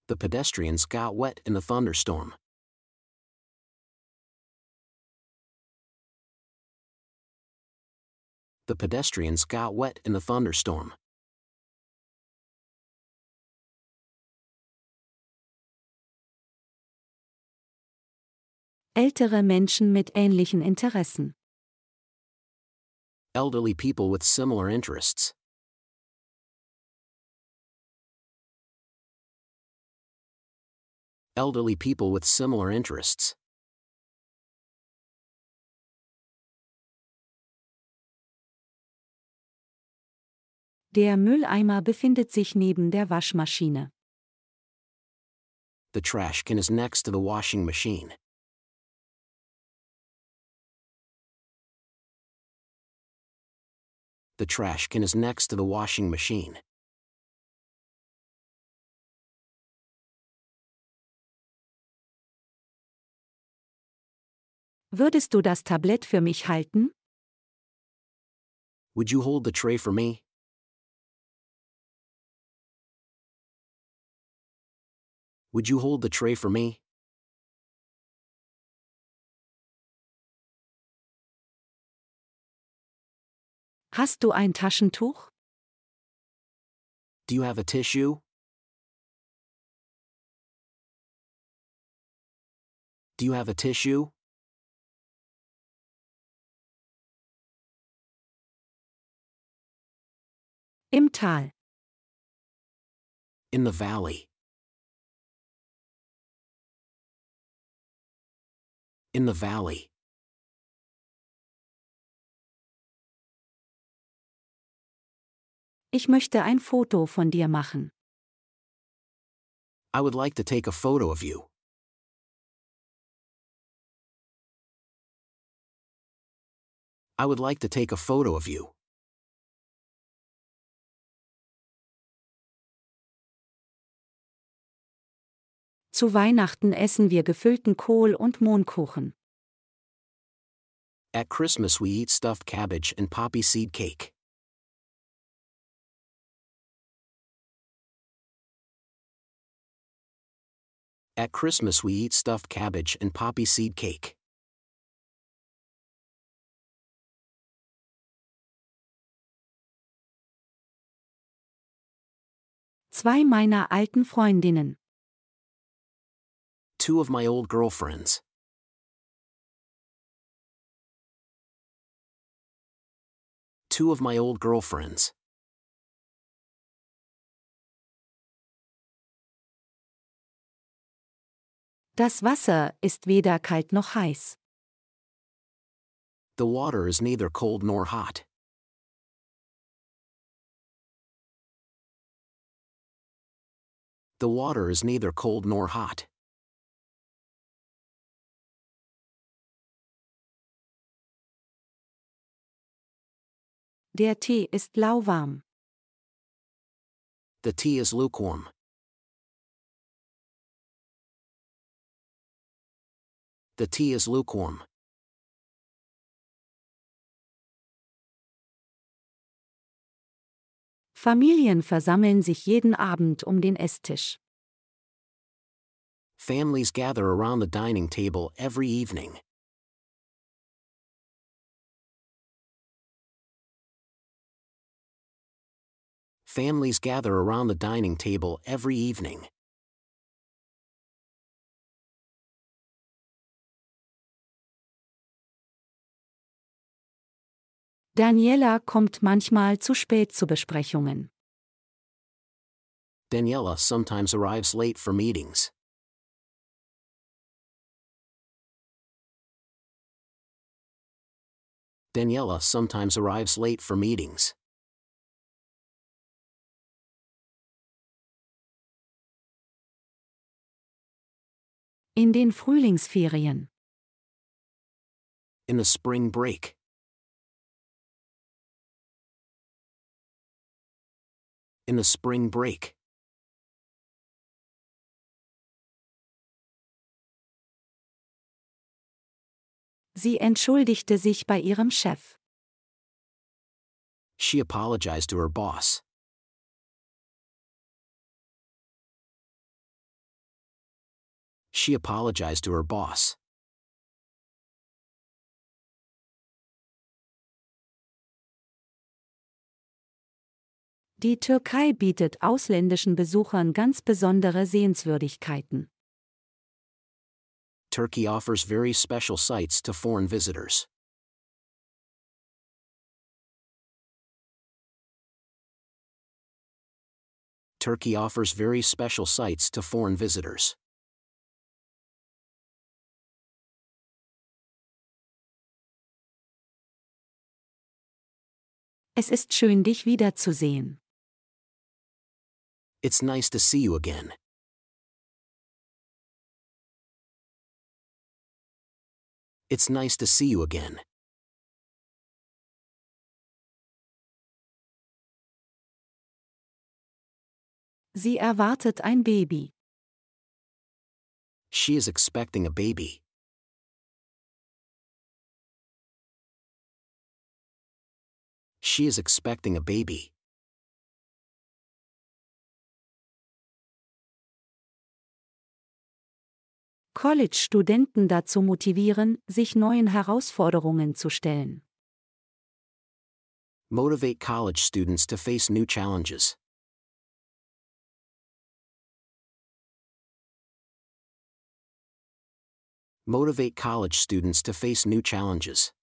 The pedestrians got wet in the thunderstorm. The pedestrians got wet in the thunderstorm. Ältere Menschen mit ähnlichen Interessen. Elderly people with similar interests. Elderly people with similar interests. Der Mülleimer befindet sich neben der Waschmaschine. The trash can is next to the washing machine. The trash can is next to the washing machine. Würdest du das Tablett für mich halten? Would you hold the tray for me? Would you hold the tray for me? Hast du ein Taschentuch? Do you have a tissue? Do you have a tissue? Im Tal. In the valley. In the valley. Ich möchte ein Foto von dir machen. I would like to take a photo of you. I would like to take a photo of you. Zu Weihnachten essen wir gefüllten Kohl und Mohnkuchen. At Christmas we eat stuffed cabbage and poppy seed cake. At Christmas we eat stuffed cabbage and poppy seed cake. Zwei meiner alten Freundinnen. Two of my old girlfriends. Two of my old girlfriends. Das Wasser ist weder kalt noch heiß. The water is neither cold nor hot. The water is neither cold nor hot. Der Tee ist lauwarm. The tea is lukewarm. The tea is lukewarm. Familien versammeln sich jeden Abend um den Esstisch. Families gather around the dining table every evening. Families gather around the dining table every evening. Daniela kommt manchmal zu spät zu Besprechungen. Daniela sometimes arrives late for meetings. Daniela sometimes arrives late for meetings. In den Frühlingsferien. In the spring break. In the spring break. Sie entschuldigte sich bei ihrem Chef. She apologized to her boss. She apologized to her boss. Die Türkei bietet ausländischen Besuchern ganz besondere Sehenswürdigkeiten. Turkey offers very special sights to foreign visitors. Turkey offers very special sights to foreign visitors. Es ist schön, dich wiederzusehen. It's nice to see you again. It's nice to see you again. Sie erwartet ein Baby. She is expecting a baby. She is expecting a baby. College-Studenten dazu motivieren, sich neuen Herausforderungen zu stellen. Motivate college students to face new challenges. Motivate college students to face new challenges.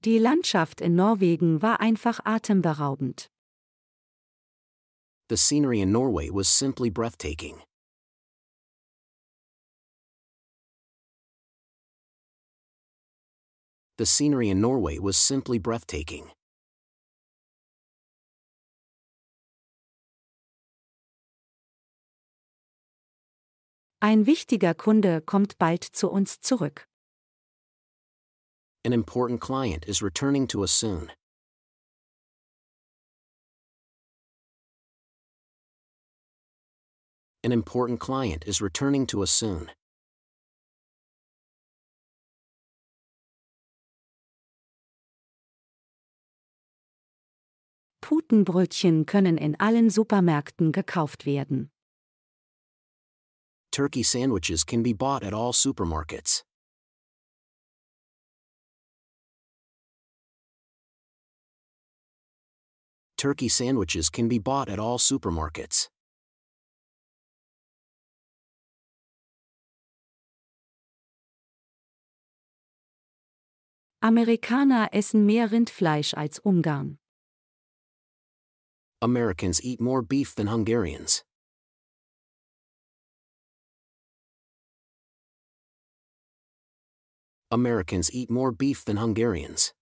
Die Landschaft in Norwegen war einfach atemberaubend. The scenery in Norway was simply breathtaking. The scenery in Norway was simply breathtaking. Ein wichtiger Kunde kommt bald zu uns zurück. An important client is returning to us soon. An important client is returning to us soon. Putenbrötchen können in allen Supermärkten gekauft werden. Turkey sandwiches can be bought at all supermarkets. Turkey sandwiches can be bought at all supermarkets. Amerikaner essen mehr Rindfleisch als Ungarn. Americans eat more beef than Hungarians. Americans eat more beef than Hungarians.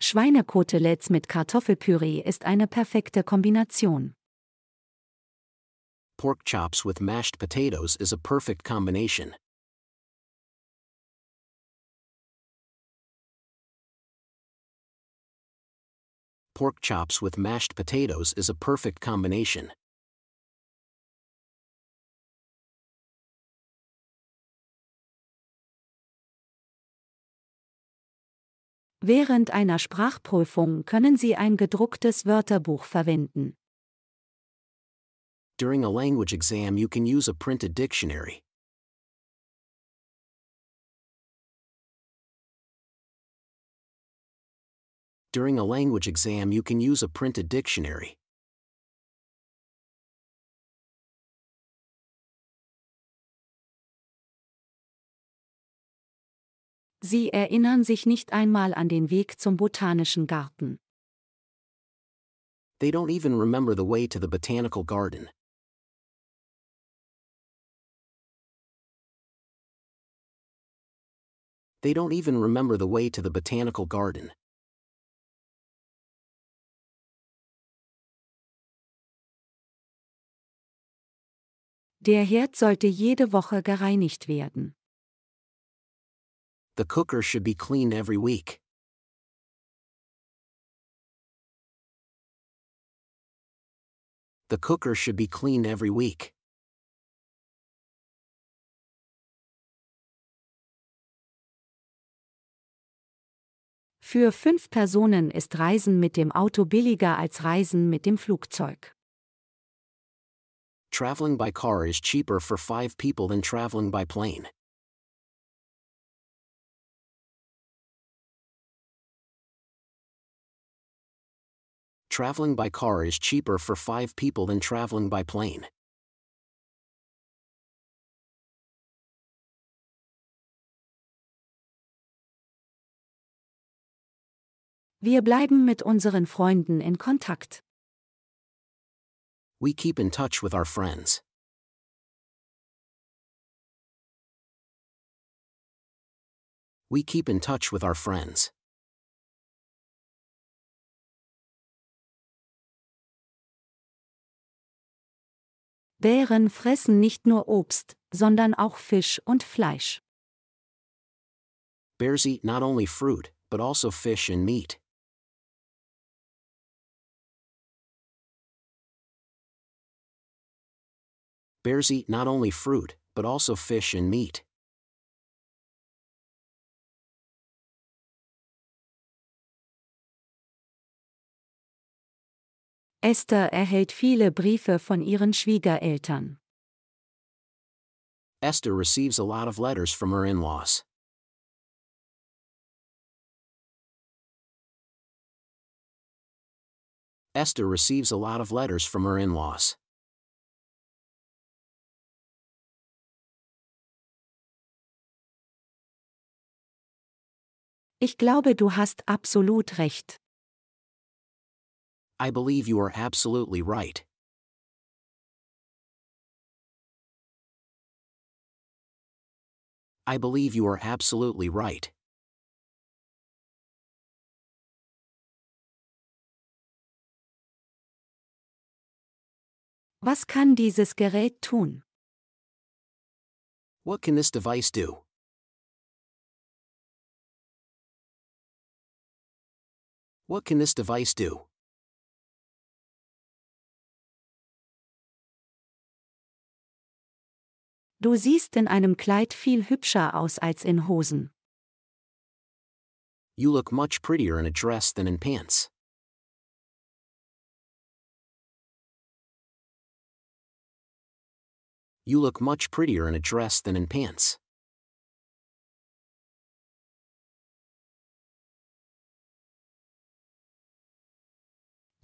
Schweinekoteletts mit Kartoffelpüree ist eine perfekte Kombination. Pork chops with mashed potatoes is a perfect combination. Pork chops with mashed potatoes is a perfect combination. Während einer Sprachprüfung können Sie ein gedrucktes Wörterbuch verwenden. During a language exam, you can use a printed dictionary. During a language exam, you can use a printed dictionary. Sie erinnern sich nicht einmal an den Weg zum Botanischen Garten. They don't even remember the way to the botanical garden. They don't even remember the way to the botanical garden. Der Herd sollte jede Woche gereinigt werden. The cooker should be cleaned every week. The cooker should be cleaned every week. Für 5 Personen ist Reisen mit dem Auto billiger als Reisen mit dem Flugzeug. Traveling by car is cheaper for 5 people than traveling by plane. Traveling by car is cheaper for 5 people than traveling by plane. Wir bleiben mit unseren Freunden in Kontakt. We keep in touch with our friends. We keep in touch with our friends. Bären fressen nicht nur Obst, sondern auch Fisch und Fleisch. Bears eat not only fruit, but also fish and meat. Bears eat not only fruit, but also fish and meat. Esther erhält viele Briefe von ihren Schwiegereltern. Esther receives a lot of letters from her in-laws. Esther receives a lot of letters from her in-laws. Ich glaube, du hast absolut recht. I believe you are absolutely right. I believe you are absolutely right. Was kann dieses Gerät tun? What can this device do? What can this device do? Du siehst in einem Kleid viel hübscher aus als in Hosen. You look much prettier in a dress than in pants. You look much prettier in a dress than in pants.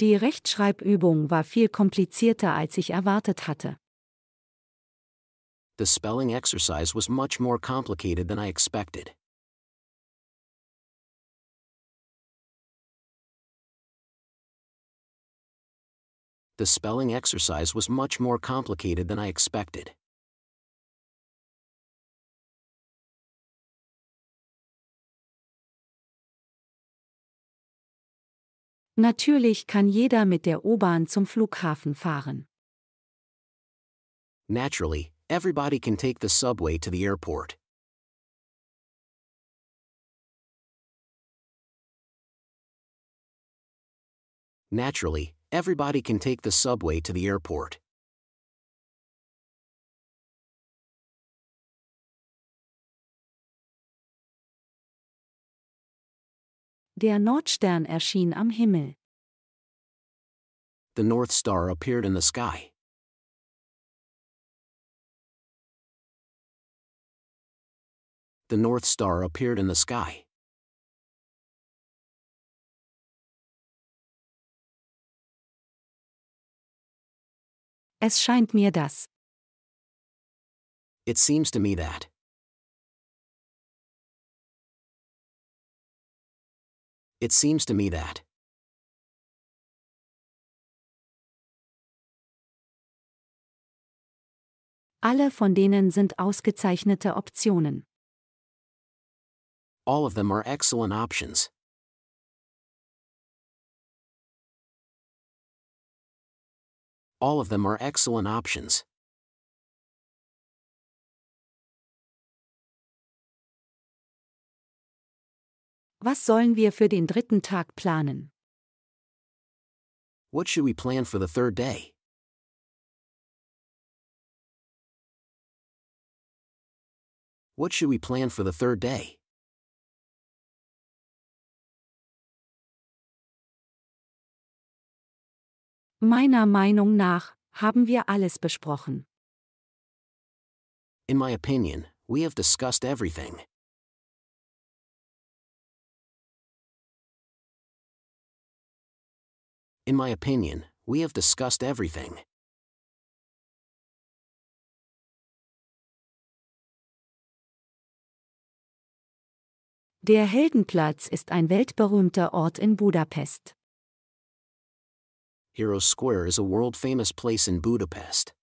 Die Rechtschreibübung war viel komplizierter, als ich erwartet hatte. The spelling exercise was much more complicated than I expected. The spelling exercise was much more complicated than I expected. Natürlich kann jeder mit der U-Bahn zum Flughafen fahren. Naturally, everybody can take the subway to the airport. Naturally, everybody can take the subway to the airport. Der Nordstern erschien am Himmel. The North Star appeared in the sky. The North Star appeared in the sky. Es scheint mir das. It seems to me that. It seems to me that. Alle von denen sind ausgezeichnete Optionen. All of them are excellent options. All of them are excellent options. Was sollen wir für den dritten Tag planen? What should we plan for the third day? What should we plan for the third day? Meiner Meinung nach haben wir alles besprochen. In my opinion, we have discussed everything. In my opinion, we have discussed everything. Der Heldenplatz ist ein weltberühmter Ort in Budapest. Heroes Square is a world-famous place in Budapest.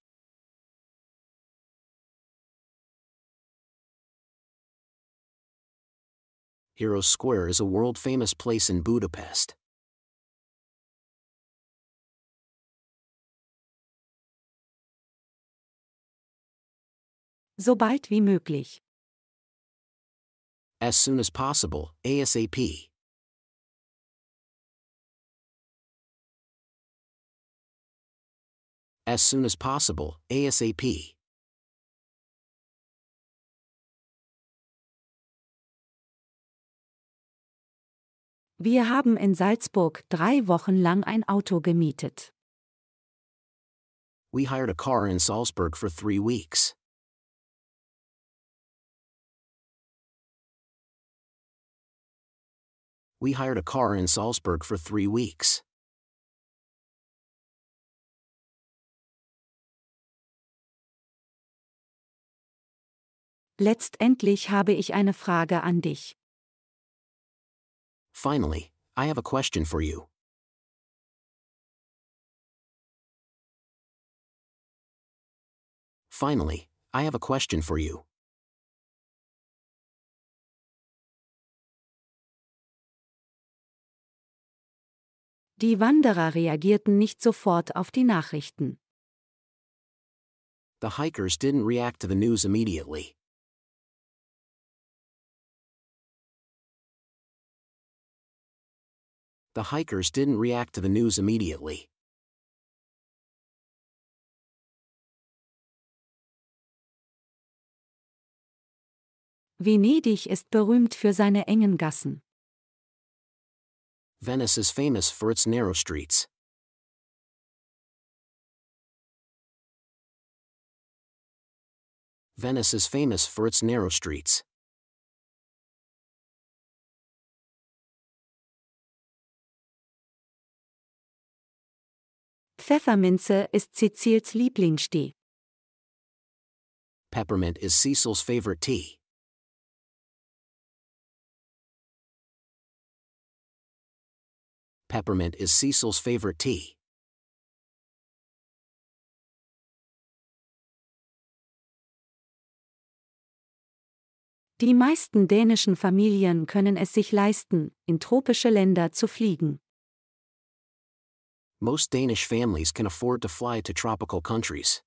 Heroes Square is a world-famous place in Budapest. So bald wie möglich. As soon as possible, ASAP. As soon as possible, ASAP. Wir haben in Salzburg 3 Wochen lang ein Auto gemietet. We hired a car in Salzburg for 3 weeks. We hired a car in Salzburg for 3 weeks. Letztendlich habe ich eine Frage an dich. Finally, I have a question for you. Finally, I have a question for you. Die Wanderer reagierten nicht sofort auf die Nachrichten. The hikers didn't react to the news immediately. The hikers didn't react to the news immediately. Venedig ist berühmt für seine engen Gassen. Venice is famous for its narrow streets. Venice is famous for its narrow streets. Pfefferminze ist Cecils Lieblingstee. Peppermint is Cecil's favorite tea. Peppermint is Cecil's favorite tea. Die meisten dänischen Familien können es sich leisten, in tropische Länder zu fliegen. Most Danish families can afford to fly to tropical countries.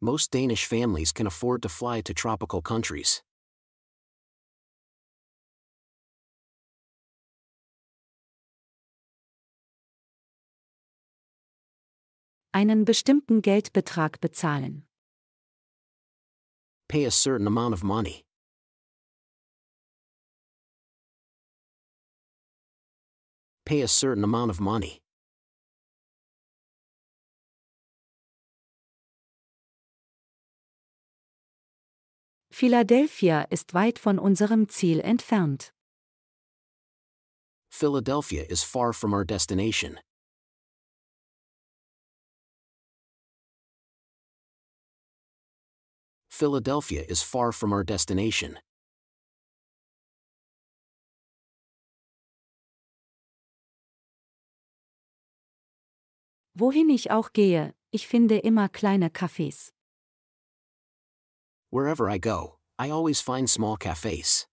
Most Danish families can afford to fly to tropical countries. Einen bestimmten Geldbetrag bezahlen. Pay a certain amount of money. Pay a certain amount of money. Philadelphia ist weit von unserem Ziel entfernt. Philadelphia is far from our destination. Philadelphia is far from our destination. Wohin ich auch gehe, ich finde immer kleine Cafés. Wherever I go, I always find small cafes.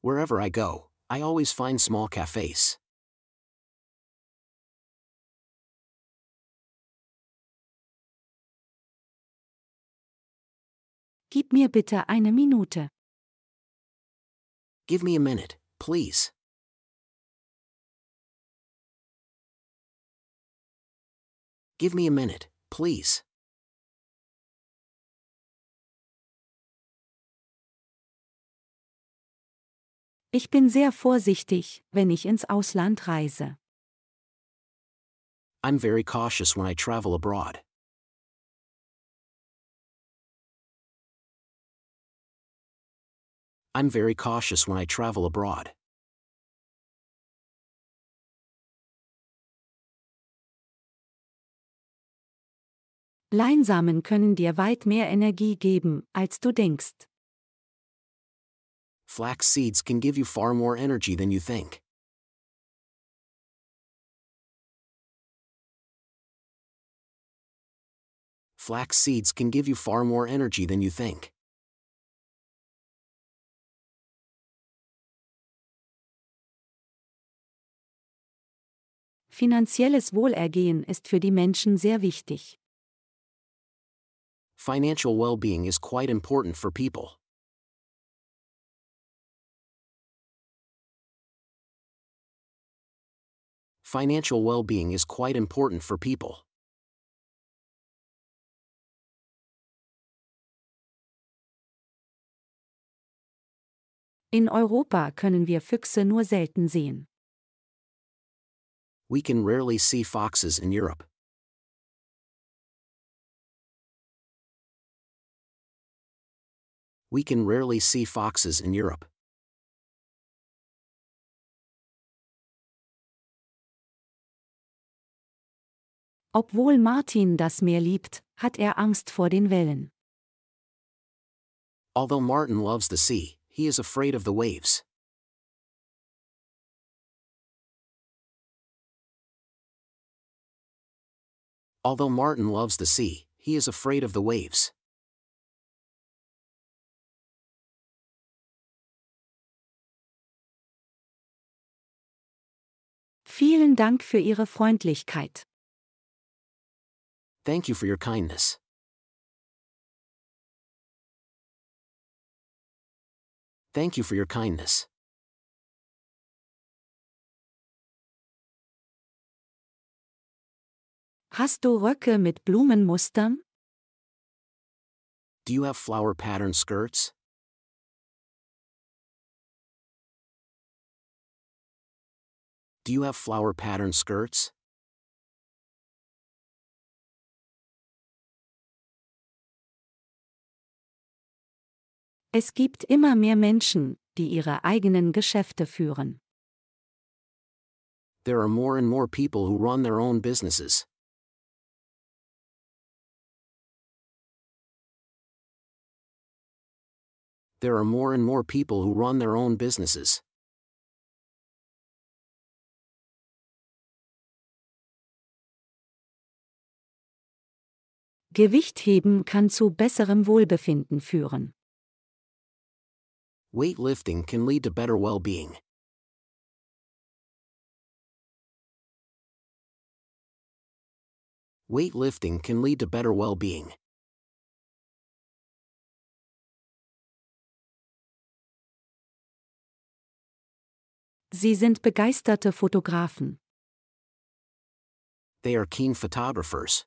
Wherever I go, I always find small cafes. Gib mir bitte eine Minute. Give me a minute, please. Give me a minute, please. Ich bin sehr vorsichtig, wenn ich ins Ausland reise. I'm very cautious when I travel abroad. I'm very cautious when I travel abroad. Leinsamen können dir weit mehr Energie geben, als du denkst. Flax seeds can give you far more energy than you think. Flax seeds can give you far more energy than you think. Finanzielles Wohlergehen ist für die Menschen sehr wichtig. Financial well-being is quite important for people. Financial well-being is quite important for people. In Europa können wir Füchse nur selten sehen. We can rarely see foxes in Europe. We can rarely see foxes in Europe. Obwohl Martin das Meer liebt, hat er Angst vor den Wellen. Although Martin loves the sea, he is afraid of the waves. Although Martin loves the sea, he is afraid of the waves. Vielen Dank für Ihre Freundlichkeit. Thank you for your kindness. Thank you for your kindness. Hast du Röcke mit Blumenmustern? Do you have flower pattern skirts? Do you have flower pattern skirts? Es gibt immer mehr Menschen, die ihre eigenen Geschäfte führen. There are more and more people who run their own businesses. There are more and more people who run their own businesses. Gewichtheben kann zu besserem Wohlbefinden führen. Weightlifting can lead to better well-being. Weightlifting can lead to better well-being. Sie sind begeisterte Fotografen. They are keen photographers.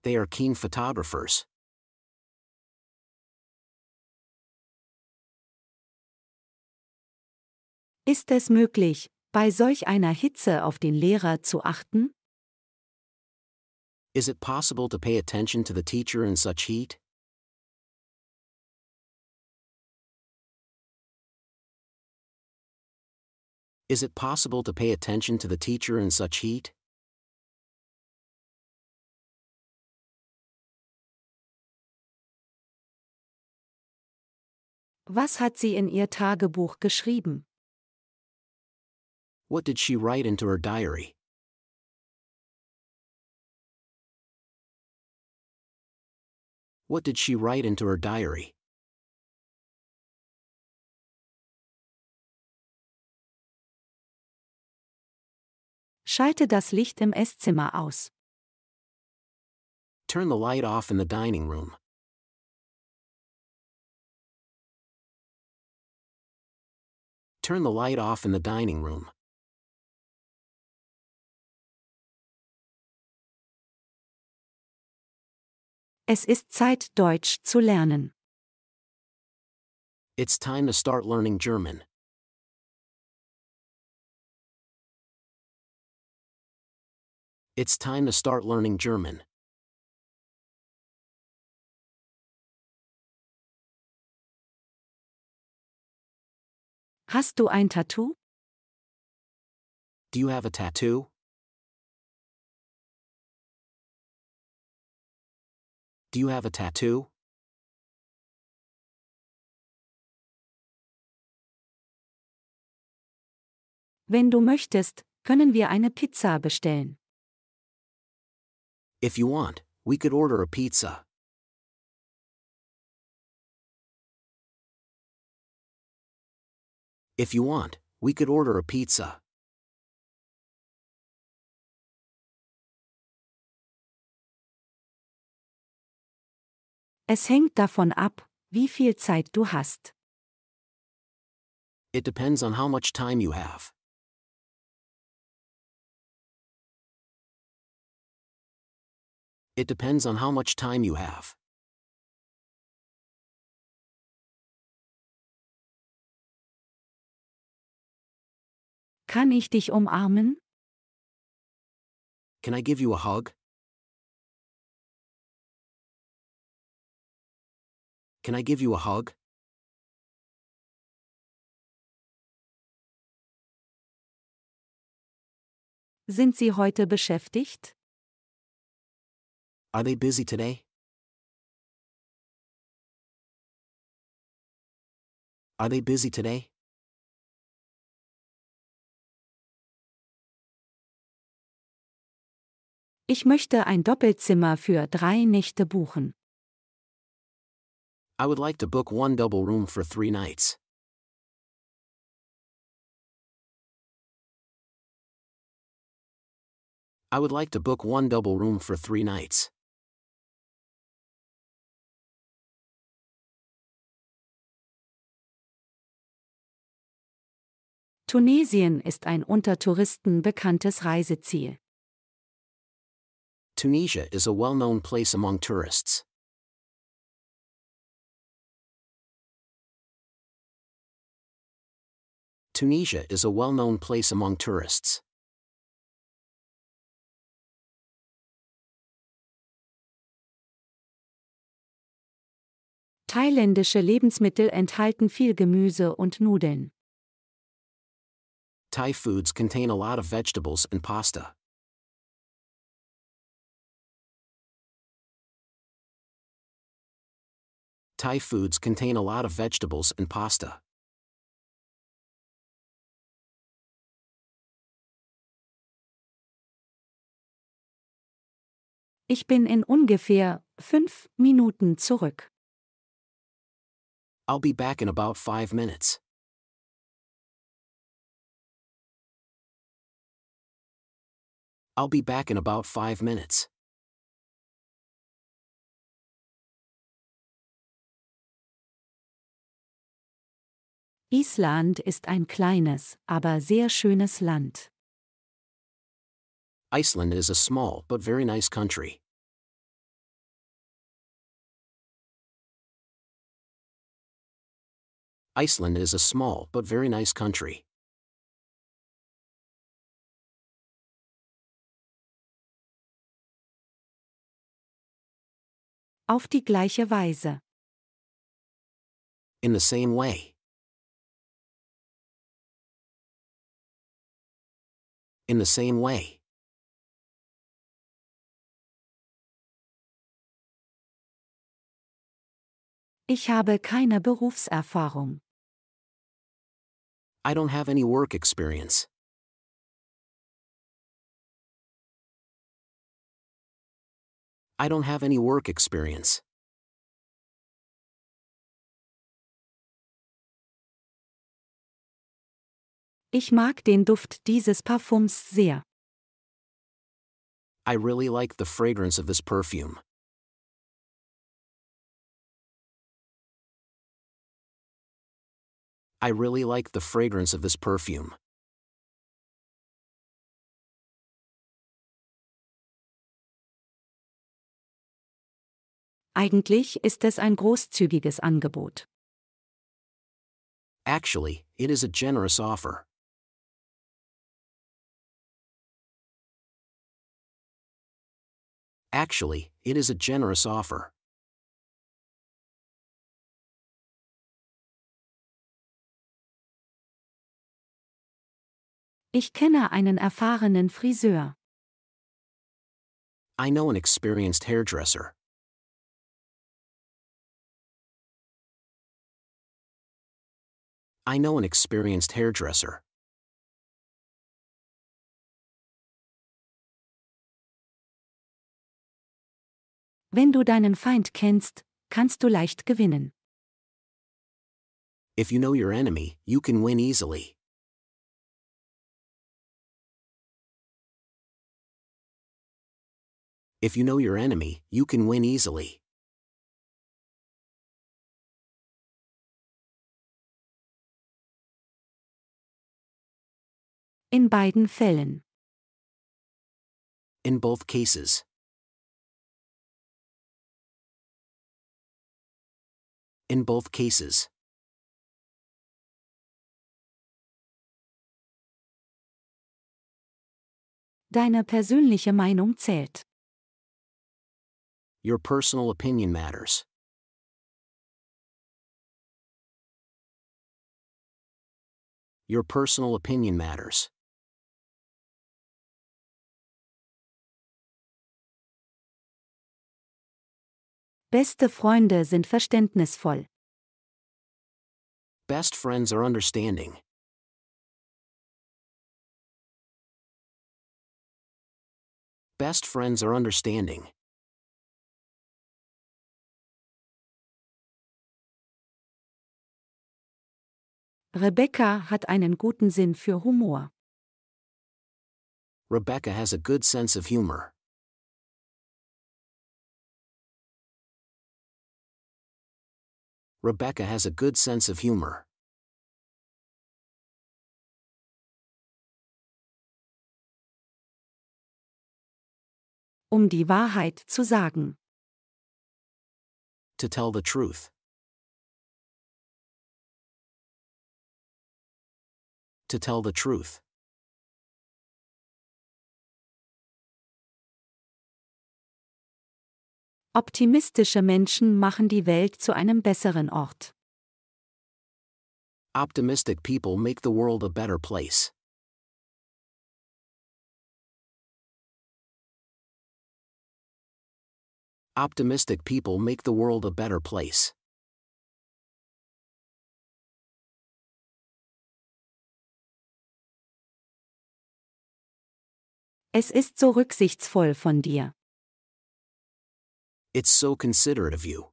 They are keen photographers. Ist es möglich, bei solch einer Hitze auf den Lehrer zu achten? Is it possible to pay attention to the teacher in such heat? Is it possible to pay attention to the teacher in such heat? Was hat sie in ihr Tagebuch geschrieben? What did she write into her diary? What did she write into her diary? Schalte das Licht im Esszimmer aus. Turn the light off in the dining room. Turn the light off in the dining room. Es ist Zeit, Deutsch zu lernen. It's time to start learning German. It's time to start learning German. Hast du ein Tattoo? Do you have a tattoo? Do you have a tattoo? Wenn du möchtest, können wir eine Pizza bestellen. If you want, we could order a pizza. If you want, we could order a pizza. Es hängt davon ab, wie viel Zeit du hast. It depends on how much time you have. It depends on how much time you have. Kann ich dich umarmen? Can I give you a hug? Can I give you a hug? Sind Sie heute beschäftigt? Are they busy today? Are they busy today? Ich möchte ein Doppelzimmer für 3 Nächte buchen. I would like to book one double room for 3 nights. I would like to book one double room for 3 nights. Tunesien ist ein unter Touristen bekanntes Reiseziel. Tunisia is a well-known place among tourists. Tunisia is a well-known place among tourists. Thailändische Lebensmittel enthalten viel Gemüse und Nudeln. Thai foods contain a lot of vegetables and pasta. Thai foods contain a lot of vegetables and pasta. Ich bin in ungefähr 5 Minuten zurück. I'll be back in about 5 minutes. I'll be back in about 5 minutes. Island ist ein kleines, aber sehr schönes Land. Iceland is a small but very nice country. Iceland is a small but very nice country. Auf die gleiche Weise. In the same way. In the same way. Ich habe keine Berufserfahrung. I don't have any work experience. I don't have any work experience. Ich mag den Duft dieses Parfums sehr. I really like the fragrance of this perfume. I really like the fragrance of this perfume. Eigentlich ist es ein großzügiges Angebot. Actually, it is a generous offer. Actually, it is a generous offer. Ich kenne einen erfahrenen Friseur. I know an experienced hairdresser. I know an experienced hairdresser. Wenn du deinen Feind kennst, kannst du leicht gewinnen. If you know your enemy, you can win easily. If you know your enemy, you can win easily. In beiden Fällen. In both cases. In both cases. Deine persönliche Meinung zählt. Your personal opinion matters. Your personal opinion matters. Beste Freunde sind verständnisvoll. Best friends are understanding. Best friends are understanding. Rebecca hat einen guten Sinn für Humor. Rebecca has a good sense of humor. Rebecca has a good sense of humor. Die Wahrheit zu sagen. To tell the truth. To tell the truth. Optimistische Menschen machen die Welt zu einem besseren Ort. Optimistic people make the world a better place. Optimistic people make the world a better place. Es ist so rücksichtsvoll von dir. It's so considerate of you.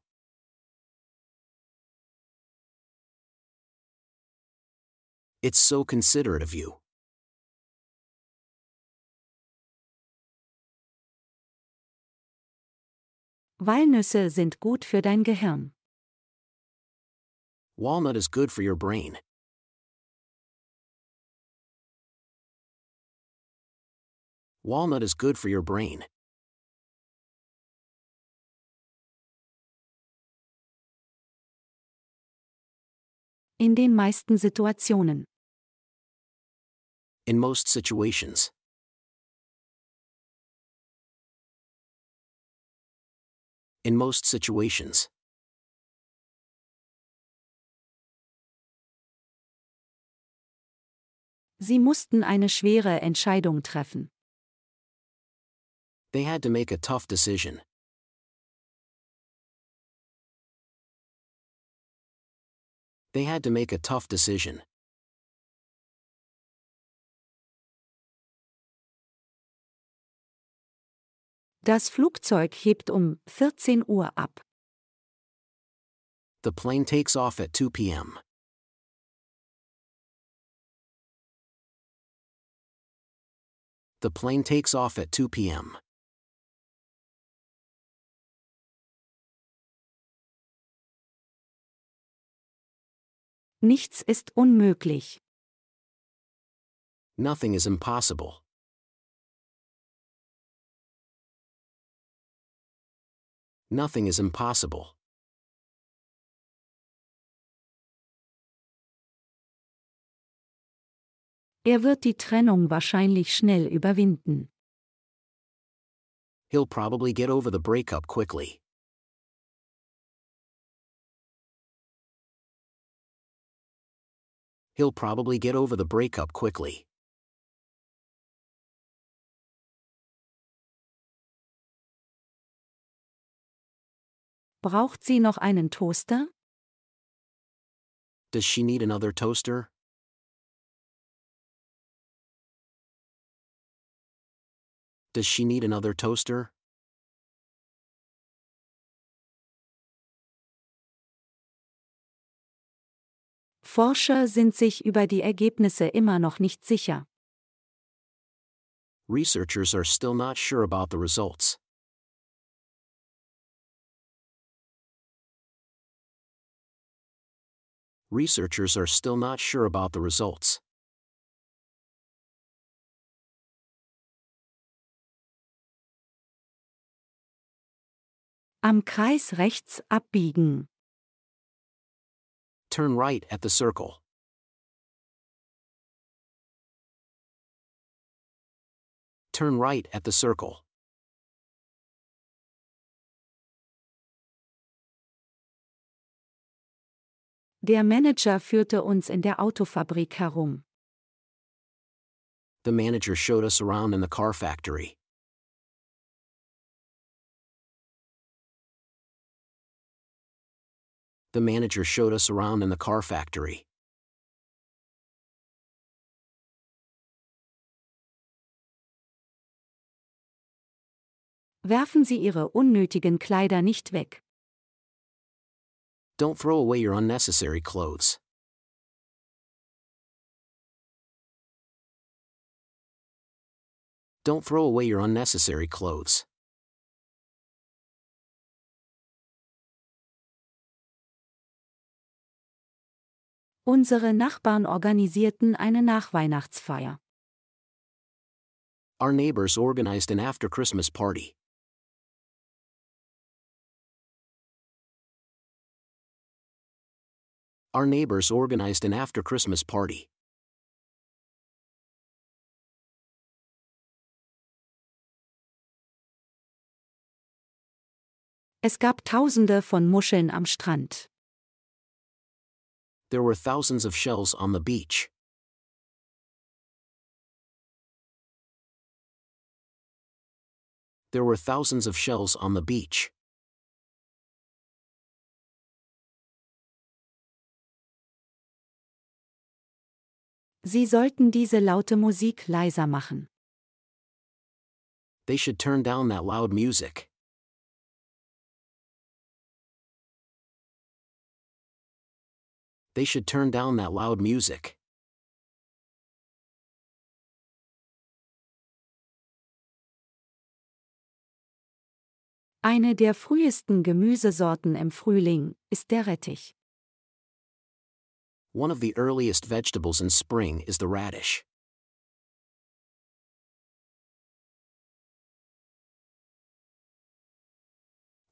It's so considerate of you. Walnüsse sind gut für dein Gehirn. Walnut is good for your brain. Walnut is good for your brain. In den meisten Situationen. In most situations. In most situations. Sie mussten eine schwere Entscheidung treffen. They had to make a tough decision. They had to make a tough decision. Das Flugzeug hebt 14 Uhr ab. The plane takes off at 2 p.m. The plane takes off at 2 p.m. Nichts ist unmöglich. Nothing is impossible. Nothing is impossible. Wird die Trennung wahrscheinlich schnell überwinden. He'll probably get over the breakup quickly. He'll probably get over the breakup quickly. Braucht sie noch einen Toaster? Does she need another toaster? Does she need another toaster? Forscher sind sich über die Ergebnisse immer noch nicht sicher. Researchers are still not sure about the results. Researchers are still not sure about the results. Am Kreis rechts abbiegen. Turn right at the circle. Turn right at the circle. Der Manager führte uns in der Autofabrik herum. The manager showed us around in the car factory. The manager showed us around in the car factory. Werfen Sie Ihre unnötigen Kleider nicht weg. Don't throw away your unnecessary clothes. Don't throw away your unnecessary clothes. Unsere Nachbarn organisierten eine Nachweihnachtsfeier. Our neighbors organized an after-Christmas party. Our neighbors organized an after-Christmas party. Es gab Tausende von Muscheln am Strand. There were thousands of shells on the beach. There were thousands of shells on the beach. Sie sollten diese laute Musik leiser machen. They should turn down that loud music. They should turn down that loud music. Eine der frühesten Gemüsesorten im Frühling ist der Rettich. One of the earliest vegetables in spring is the radish.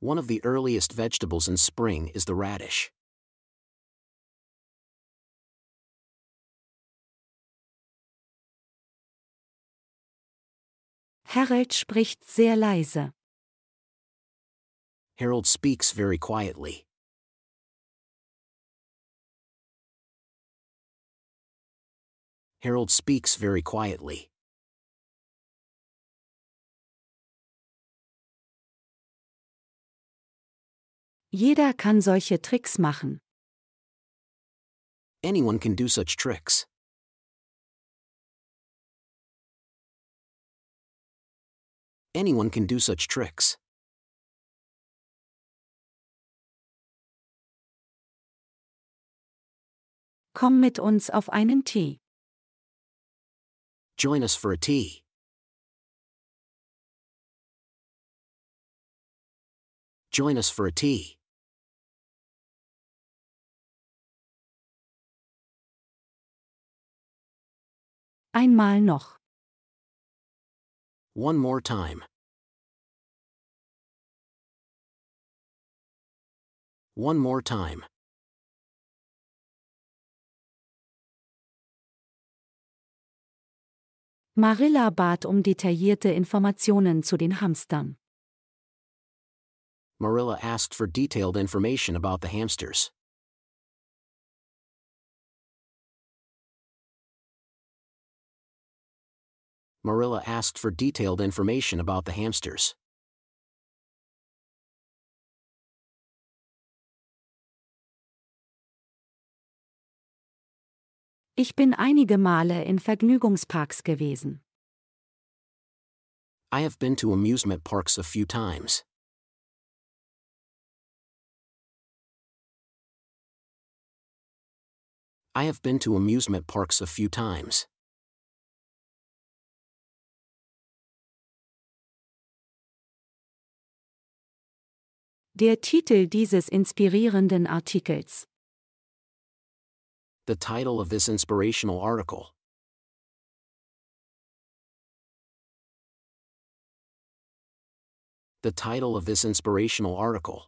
One of the earliest vegetables in spring is the radish. Harold spricht sehr leise. Harold speaks very quietly. Harold speaks very quietly. Jeder kann solche Tricks machen. Anyone can do such tricks. Anyone can do such tricks. Komm mit uns auf einen Tee. Join us for a tea. Join us for a tea. Einmal noch. One more time. One more time. Marilla bat detaillierte Informationen zu den Hamstern. Marilla asked for detailed information about the hamsters. Marilla asked for detailed information about the hamsters. Ich bin einige Male in Vergnügungsparks gewesen. I have been to amusement parks a few times. I have been to amusement parks a few times. Der Titel dieses inspirierenden Artikels. The title of this inspirational article. The title of this inspirational article.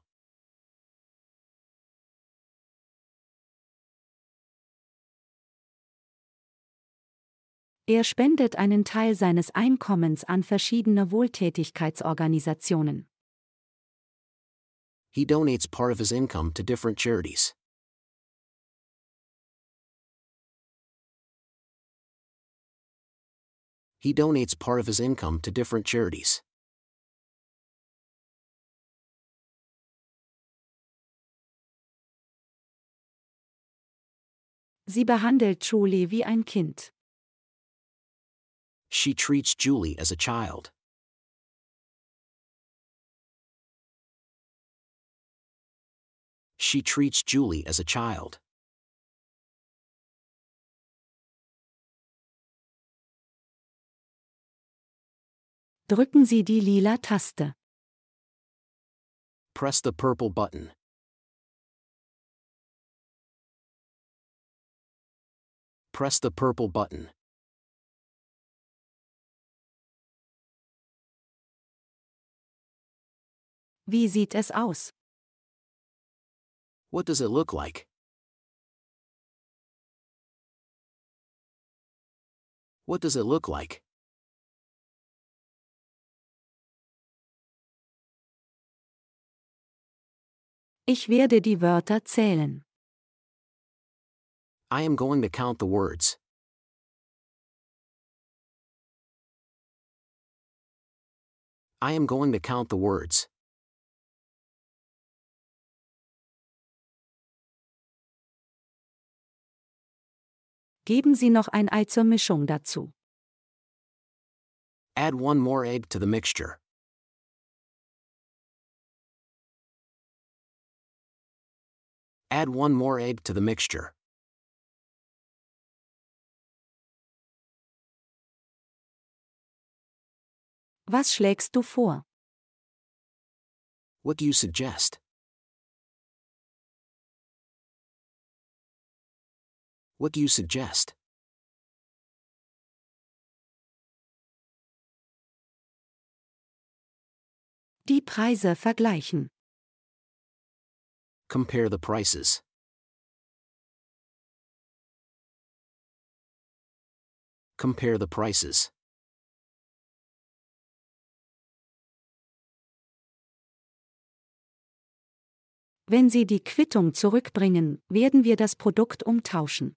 Spendet einen Teil seines Einkommens an verschiedene Wohltätigkeitsorganisationen. He donates part of his income to different charities. He donates part of his income to different charities. Sie behandelt Julie wie ein Kind. She treats Julie as a child. She treats Julie as a child. Drücken Sie die lila Taste. Press the purple button. Press the purple button. Wie sieht es aus? What does it look like? What does it look like? Ich werde die Wörter zählen. I am going to count the words. I am going to count the words. Geben Sie noch ein Ei zur Mischung dazu. Add one more egg to the mixture. Add one more egg to the mixture. Was schlägst du vor? What do you suggest? What do you suggest? Die Preise vergleichen. Compare the prices. Compare the prices. Wenn Sie die Quittung zurückbringen, werden wir das Produkt umtauschen.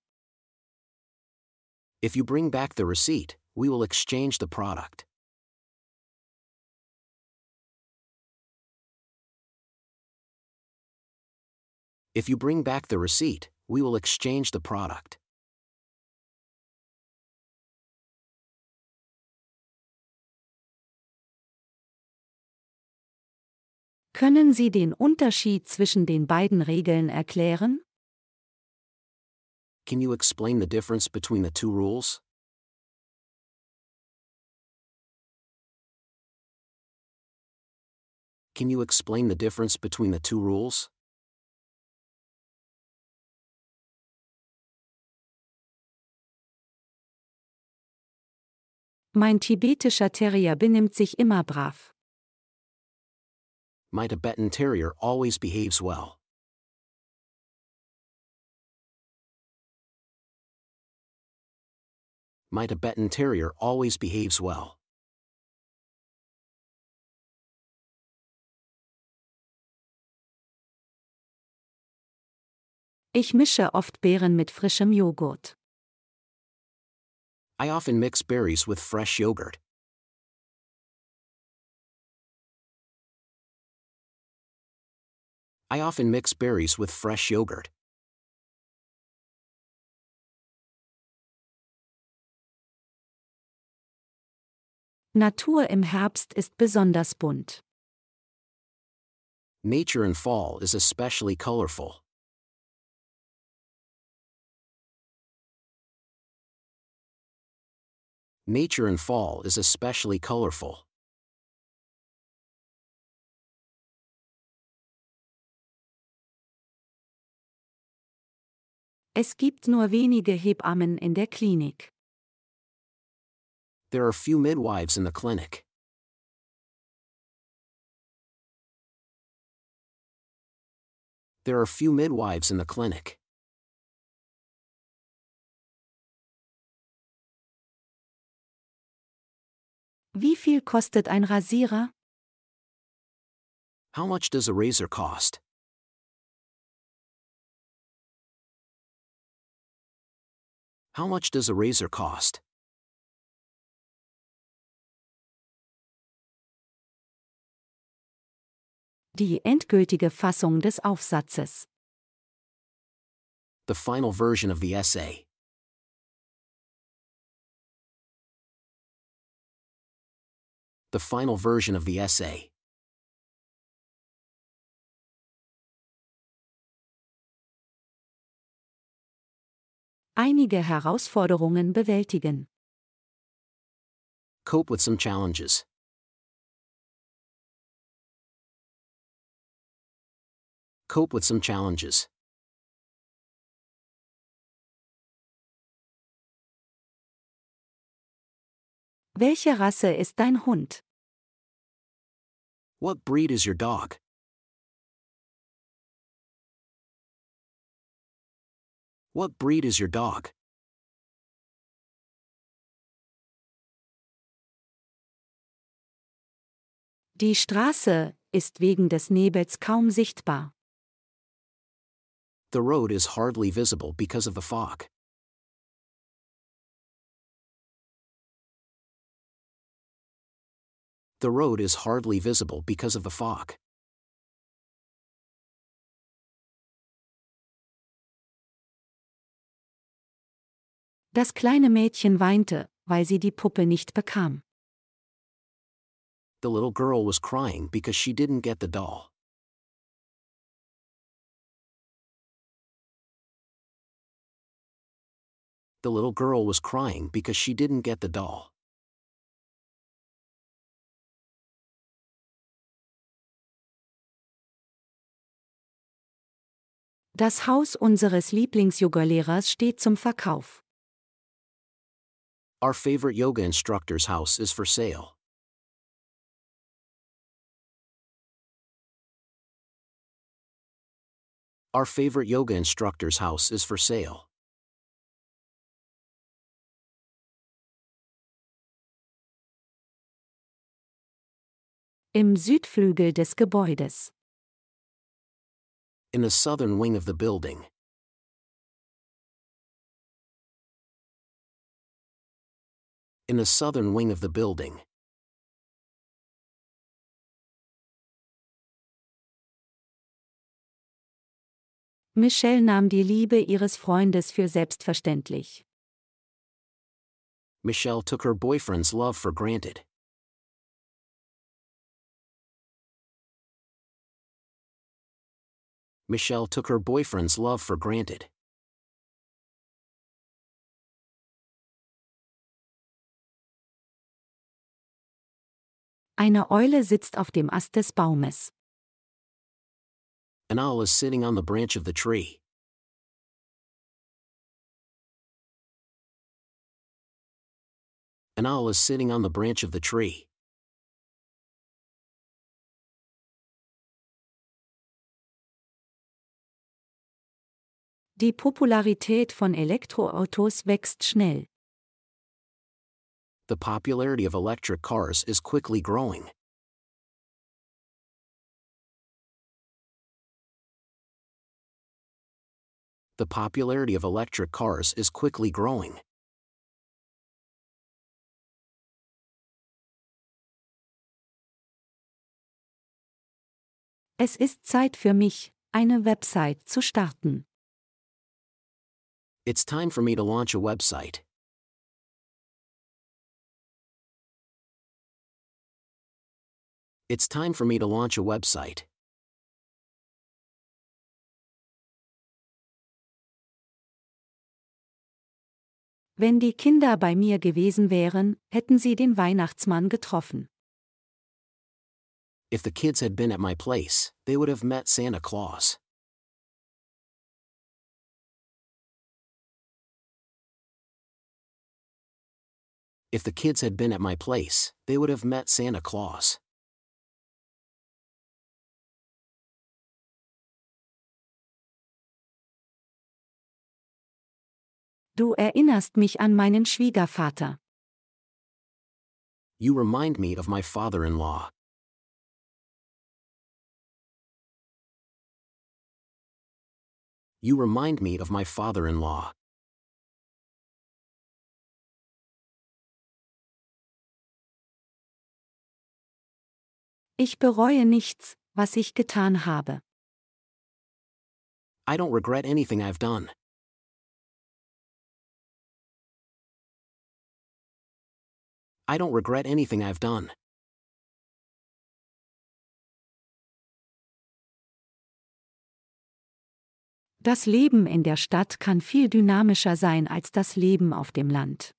If you bring back the receipt, we will exchange the product. If you bring back the receipt, we will exchange the product. Können Sie den Unterschied zwischen den beiden Regeln erklären? Can you explain the difference between the two rules? Can you explain the difference between the two rules? Mein tibetischer Terrier benimmt sich immer brav. My Tibetan Terrier always behaves well. My Tibetan Terrier always behaves well. Ich mische oft Beeren mit frischem Joghurt. I often mix berries with fresh yogurt. I often mix berries with fresh yogurt. Natur im Herbst ist besonders bunt. Nature in fall is especially colorful. Nature in fall is especially colorful. Es gibt nur wenige Hebammen in der Klinik. There are few midwives in the clinic. There are few midwives in the clinic. Wie viel kostet ein Rasierer? How much does a razor cost? How much does a razor cost? Die endgültige Fassung des Aufsatzes. The final version of the essay. The final version of the essay. Einige Herausforderungen bewältigen. Cope with some challenges. Cope with some challenges. Welche Rasse ist dein Hund? What breed is your dog? What breed is your dog? Die Straße ist wegen des Nebels kaum sichtbar. The road is hardly visible because of the fog. The road is hardly visible because of the fog. Das kleine Mädchen weinte, weil sie die Puppe nicht bekam. The little girl was crying because she didn't get the doll. The little girl was crying because she didn't get the doll. Das Haus unseres Lieblingsyogalehrers steht zum Verkauf. Our favorite yoga instructor's house is for sale. Our favorite yoga instructor's house is for sale. Im Südflügel des Gebäudes. In the southern wing of the building. In the southern wing of the building. Michelle nahm die Liebe ihres Freundes für selbstverständlich. Michelle took her boyfriend's love for granted. Michelle took her boyfriend's love for granted. Eine Eule sitzt auf dem Ast des Baumes. An owl is sitting on the branch of the tree. An owl is sitting on the branch of the tree. Die Popularität von Elektroautos wächst schnell. The popularity of electric cars is quickly growing. The popularity of electric cars is quickly growing. Es ist Zeit für mich, eine Website zu starten. It's time for me to launch a website. It's time for me to launch a website. Wenn die Kinder bei mir gewesen wären, hätten sie den Weihnachtsmann getroffen. If the kids had been at my place, they would have met Santa Claus. If the kids had been at my place, they would have met Santa Claus. Du erinnerst mich an meinen Schwiegervater. You remind me of my father-in-law. You remind me of my father-in-law. Ich bereue nichts, was ich getan habe. I don't regret anything I've done. I don't regret anything I've done. Das Leben in der Stadt kann viel dynamischer sein als das Leben auf dem Land.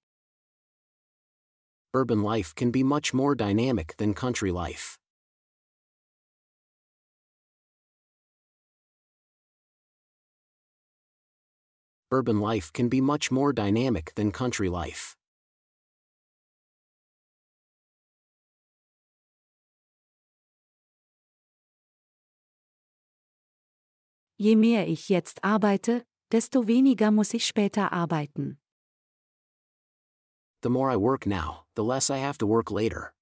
Urban life can be much more dynamic than country life. Urban life can be much more dynamic than country life. Je mehr ich jetzt arbeite, desto weniger muss ich später arbeiten. The more I work now, the less I have to work later.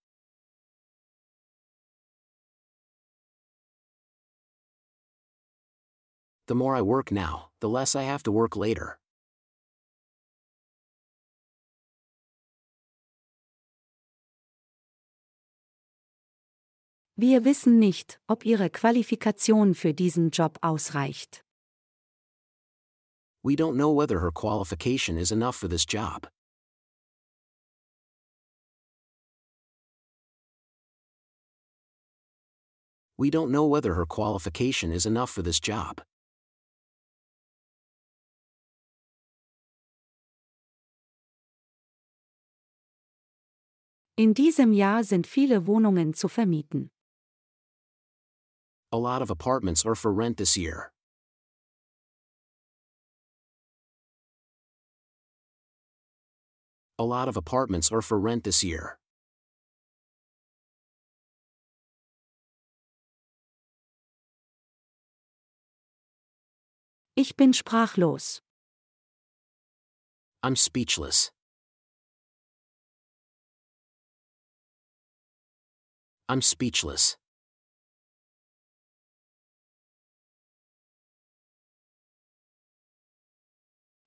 The more I work now, the less I have to work later. Wir wissen nicht, ob Ihre Qualifikation für diesen Job ausreicht. We don't know whether her qualification is enough for this job. We don't know whether her qualification is enough for this job. In diesem Jahr sind viele Wohnungen zu vermieten. A lot of apartments are for rent this year. A lot of apartments are for rent this year. Ich bin sprachlos. I'm speechless. I'm speechless.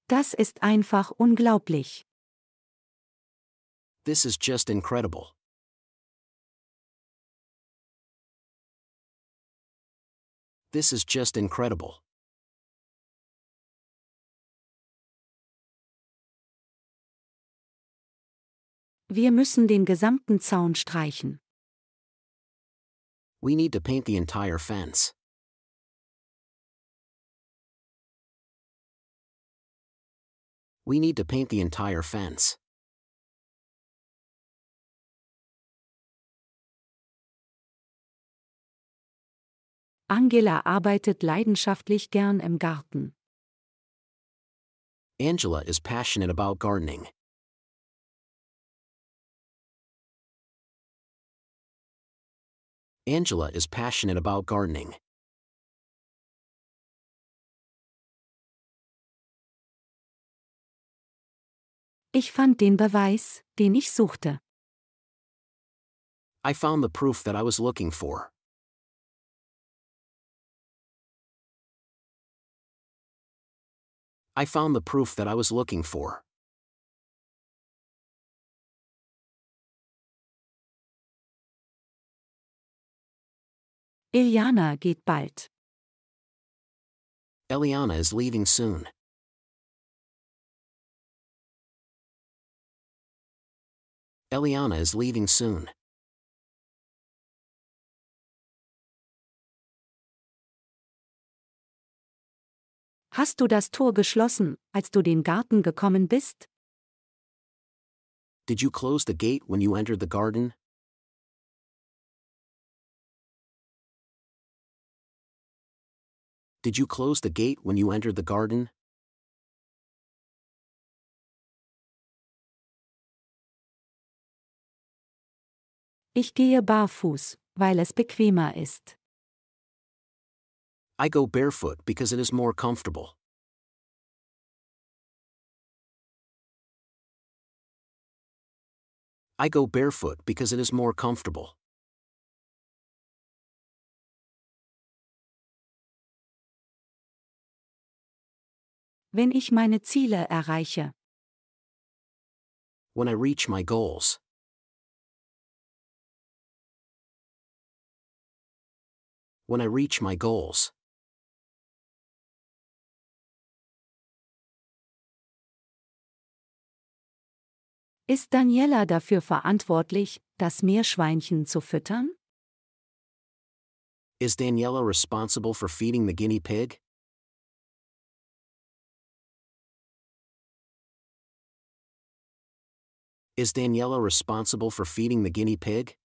Das ist einfach unglaublich. This is just incredible. This is just incredible. Wir müssen den gesamten Zaun streichen. We need to paint the entire fence. We need to paint the entire fence. Angela arbeitet leidenschaftlich gern im Garten. Angela is passionate about gardening. Angela is passionate about gardening. Ich fand den Beweis, den ich suchte. I found the proof that I was looking for. I found the proof that I was looking for. Iliana geht bald. Eliana is leaving soon. Eliana is leaving soon. Hast du das Tor geschlossen, als du den Garten gekommen bist? Did you close the gate when you entered the garden? Did you close the gate when you entered the garden? Ich gehe barfuß, weil es bequemer ist. I go barefoot because it is more comfortable. I go barefoot because it is more comfortable. Wenn ich meine Ziele erreiche. When I reach my goals. When I reach my goals. Ist Daniela dafür verantwortlich, das Meerschweinchen zu füttern? Is Daniela responsible for feeding the guinea pig? Is Daniela responsible for feeding the guinea pig?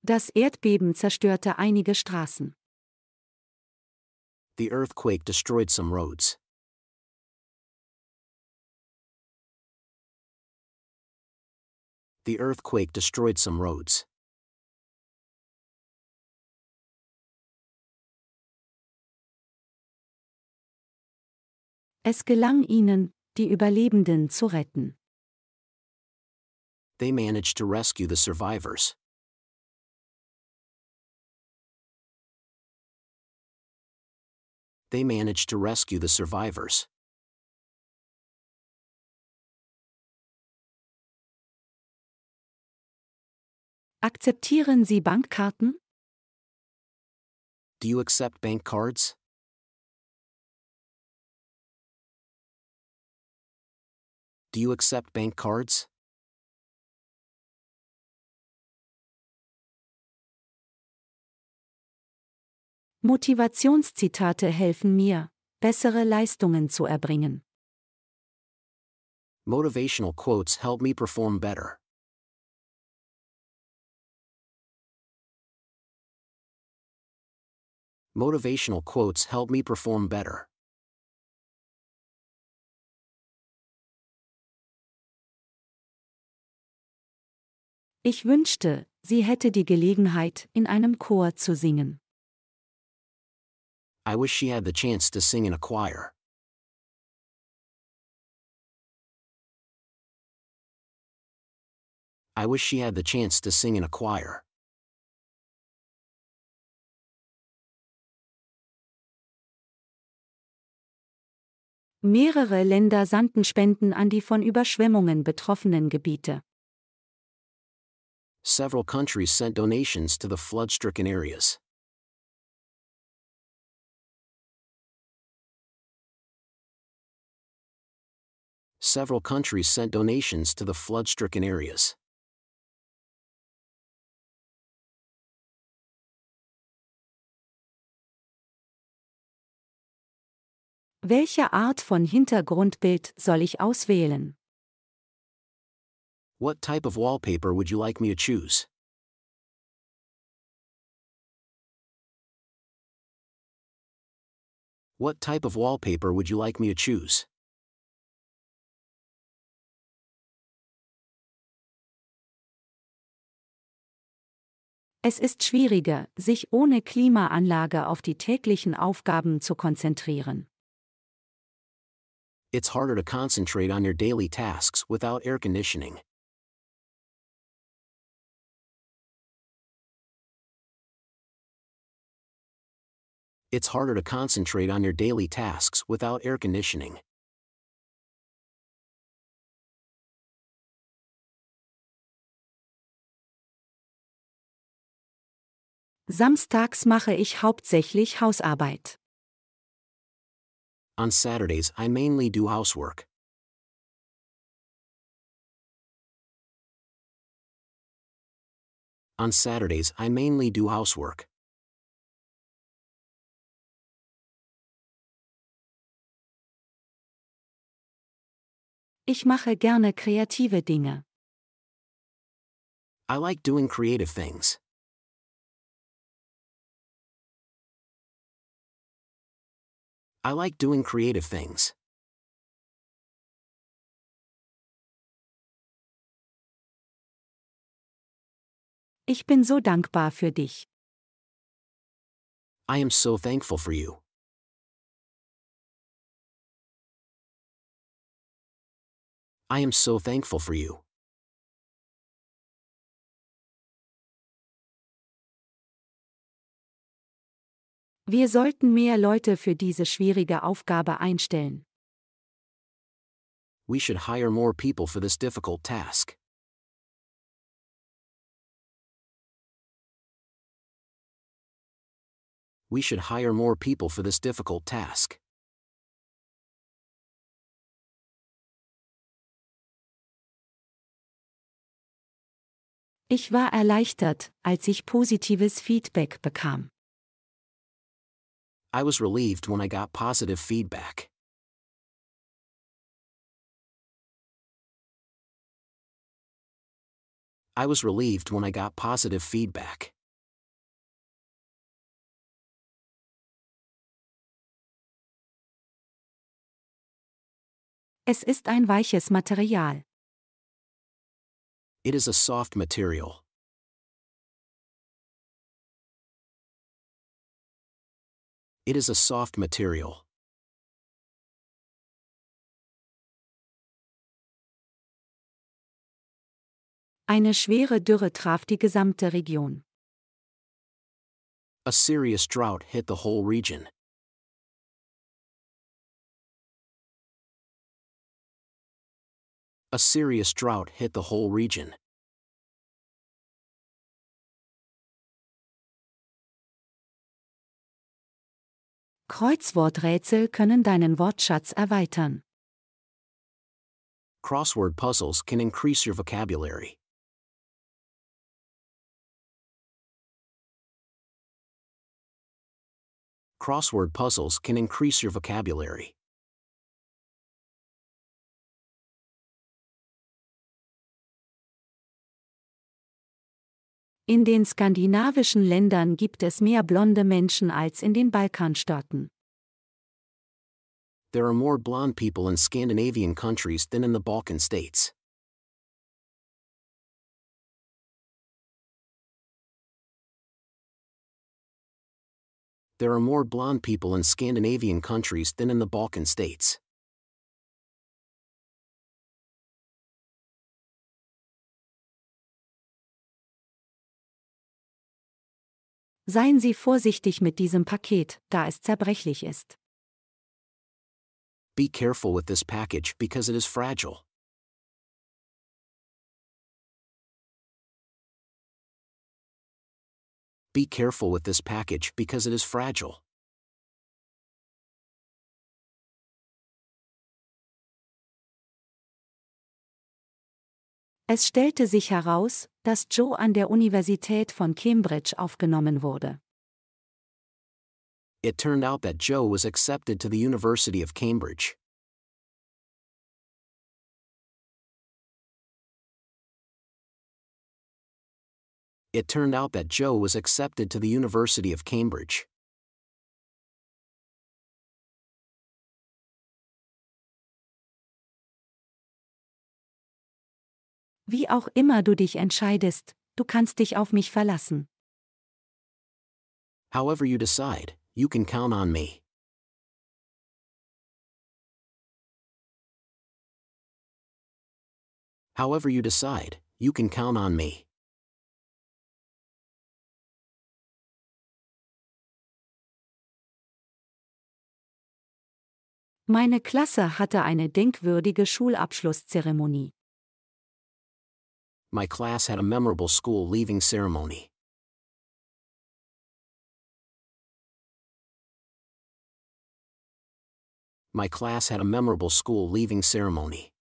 Das Erdbeben zerstörte einige Straßen. The earthquake destroyed some roads. The earthquake destroyed some roads. Es gelang ihnen, die Überlebenden zu retten. They managed to rescue the survivors. They managed to rescue the survivors. Akzeptieren Sie Bankkarten? Do you accept bank cards? Do you accept bank cards? Motivationszitate helfen mir, bessere Leistungen zu erbringen. Motivational quotes help me perform better. Motivational quotes help me perform better. Ich wünschte, sie hätte die Gelegenheit, in einem Chor zu singen. I wish she had the chance to sing in a choir. I wish she had the chance to sing in a choir. Mehrere Länder sandten Spenden an die von Überschwemmungen betroffenen Gebiete. Several countries sent donations to the flood-stricken areas. Several countries sent donations to the flood-stricken areas. Welche Art von Hintergrundbild soll ich auswählen? What type of wallpaper would you like me to choose? What type of wallpaper would you like me to choose? Es ist schwieriger, sich ohne Klimaanlage auf die täglichen Aufgaben zu konzentrieren. It's harder to concentrate on your daily tasks without air conditioning. It's harder to concentrate on your daily tasks without air conditioning. Samstags mache ich hauptsächlich Hausarbeit. On Saturdays, I mainly do housework. On Saturdays, I mainly do housework. Ich mache gerne kreative Dinge. I like doing creative things. I like doing creative things. Ich bin so dankbar für dich. I am so thankful for you. I am so thankful for you. Wir sollten mehr Leute für diese schwierige Aufgabe einstellen. We should hire more people for this difficult task. We should hire more people for this difficult task. Ich war erleichtert, als ich positives Feedback bekam. I was relieved when I got positive feedback. I was relieved when I got positive feedback. Es ist ein weiches Material. It is a soft material. It is a soft material. Eine schwere Dürre traf die gesamte Region. A serious drought hit the whole region. A serious drought hit the whole region. Kreuzworträtsel können deinen Wortschatz erweitern. Crossword puzzles can increase your vocabulary. Crossword puzzles can increase your vocabulary. In den skandinavischen Ländern gibt es mehr blonde Menschen als in den Balkanstaaten. There are more blonde people in Scandinavian countries than in the Balkan states. There are more blonde people in Scandinavian countries than in the Balkan states. Seien Sie vorsichtig mit diesem Paket, da es zerbrechlich ist. Be careful with this package because it is fragile. Be careful with this package because it is fragile. Es stellte sich heraus, dass Joe an der Universität von Cambridge aufgenommen wurde. It turned out that Joe was accepted to the University of Cambridge. It turned out that Joe was accepted to the University of Cambridge. Wie auch immer du dich entscheidest, du kannst dich auf mich verlassen. However you decide, you can count on me. However you decide, you can count on me. Meine Klasse hatte eine denkwürdige Schulabschlusszeremonie. My class had a memorable school leaving ceremony. My class had a memorable school leaving ceremony.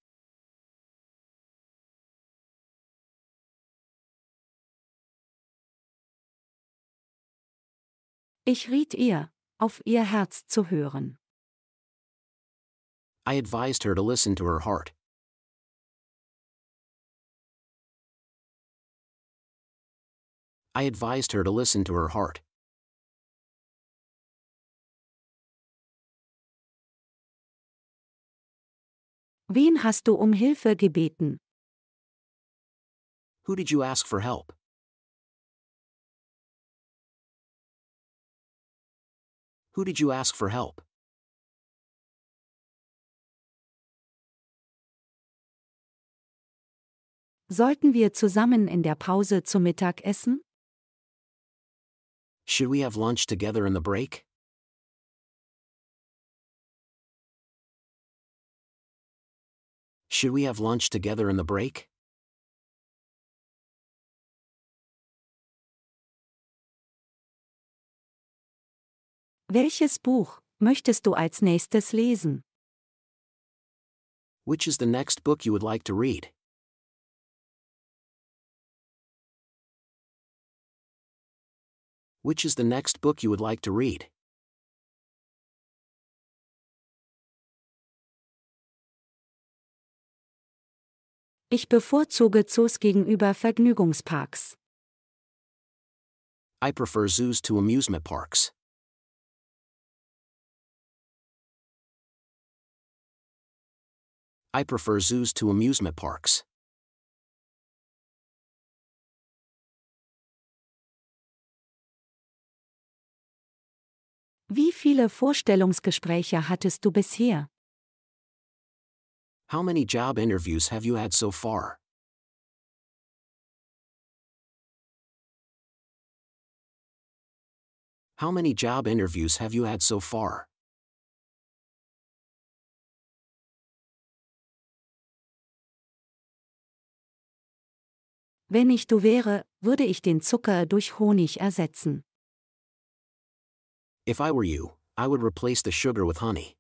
Ich riet ihr, auf ihr Herz zu hören. I advised her to listen to her heart. I advised her to listen to her heart. Wen hast du um Hilfe gebeten? Who did you ask for help? Who did you ask for help? Sollten wir zusammen in der Pause zu Mittag essen? Should we have lunch together in the break? Should we have lunch together in the break? Welches Buch möchtest du als nächstes lesen? Which is the next book you would like to read? Which is the next book you would like to read? Ich bevorzuge Zoos gegenüber Vergnügungsparks. I prefer zoos to amusement parks. I prefer zoos to amusement parks. Wie viele Vorstellungsgespräche hattest du bisher? How many job interviews have you had so far? How many job interviews have you had so far? Wenn ich du wäre, würde ich den Zucker durch Honig ersetzen. If I were you, I would replace the sugar with honey.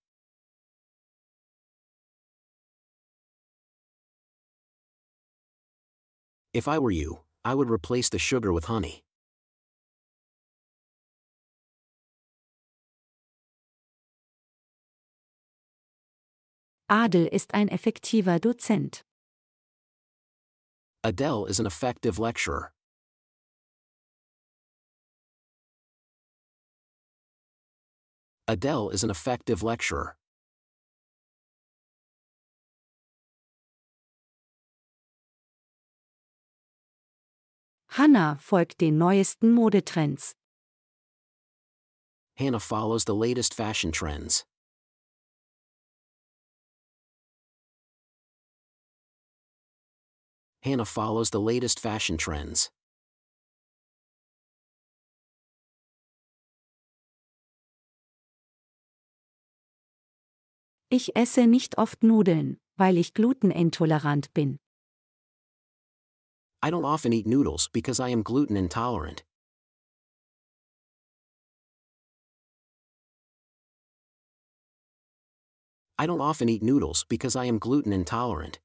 If I were you, I would replace the sugar with honey. Adel ist ein effektiver Dozent. Adele is an effective lecturer. Adele is an effective lecturer. Hannah folgt den neuesten Modetrends. Hannah follows the latest fashion trends. Hannah follows the latest fashion trends. Ich esse nicht oft Nudeln, weil ich glutenintolerant bin. I don't often eat noodles because I am gluten intolerant. I don't often eat noodles because I am gluten intolerant.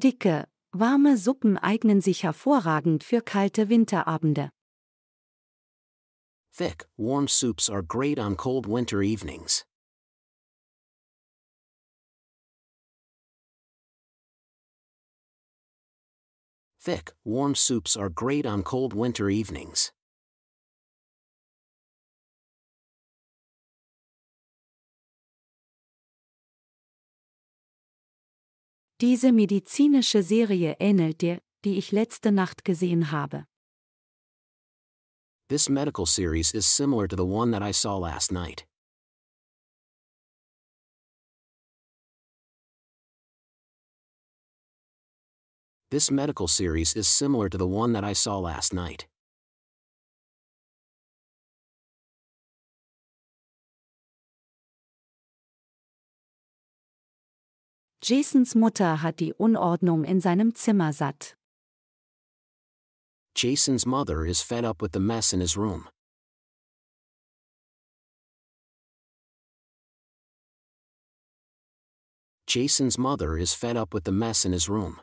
Dicke, warme Suppen eignen sich hervorragend für kalte Winterabende. Thick, warm soups are great on cold winter evenings. Thick, warm soups are great on cold winter evenings. Diese medizinische Serie ähnelt der, die ich letzte Nacht gesehen habe. This medical series is similar to the one that I saw last night. This medical series is similar to the one that I saw last night. Jasons Mutter hat die Unordnung in seinem Zimmer satt. Jason's mother is fed up with the mess in his room. Jason's mother is fed up with the mess in his room.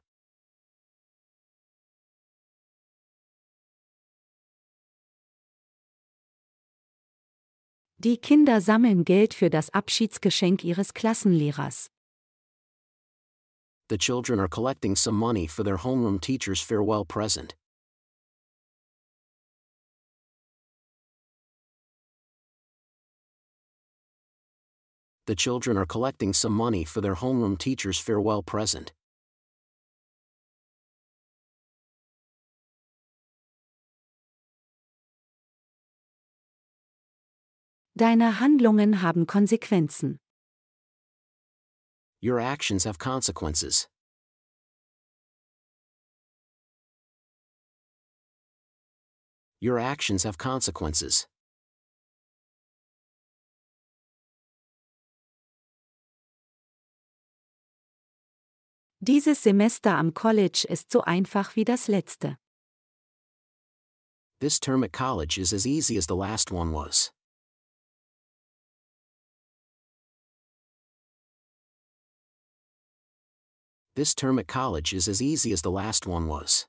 Die Kinder sammeln Geld für das Abschiedsgeschenk ihres Klassenlehrers. The children are collecting some money for their homeroom teacher's farewell present. The children are collecting some money for their homeroom teacher's farewell present. Deine Handlungen haben Konsequenzen. Your actions have consequences. Your actions have consequences. Dieses Semester am College ist so einfach wie das letzte. This term at college is as easy as the last one was. This term at college is as easy as the last one was.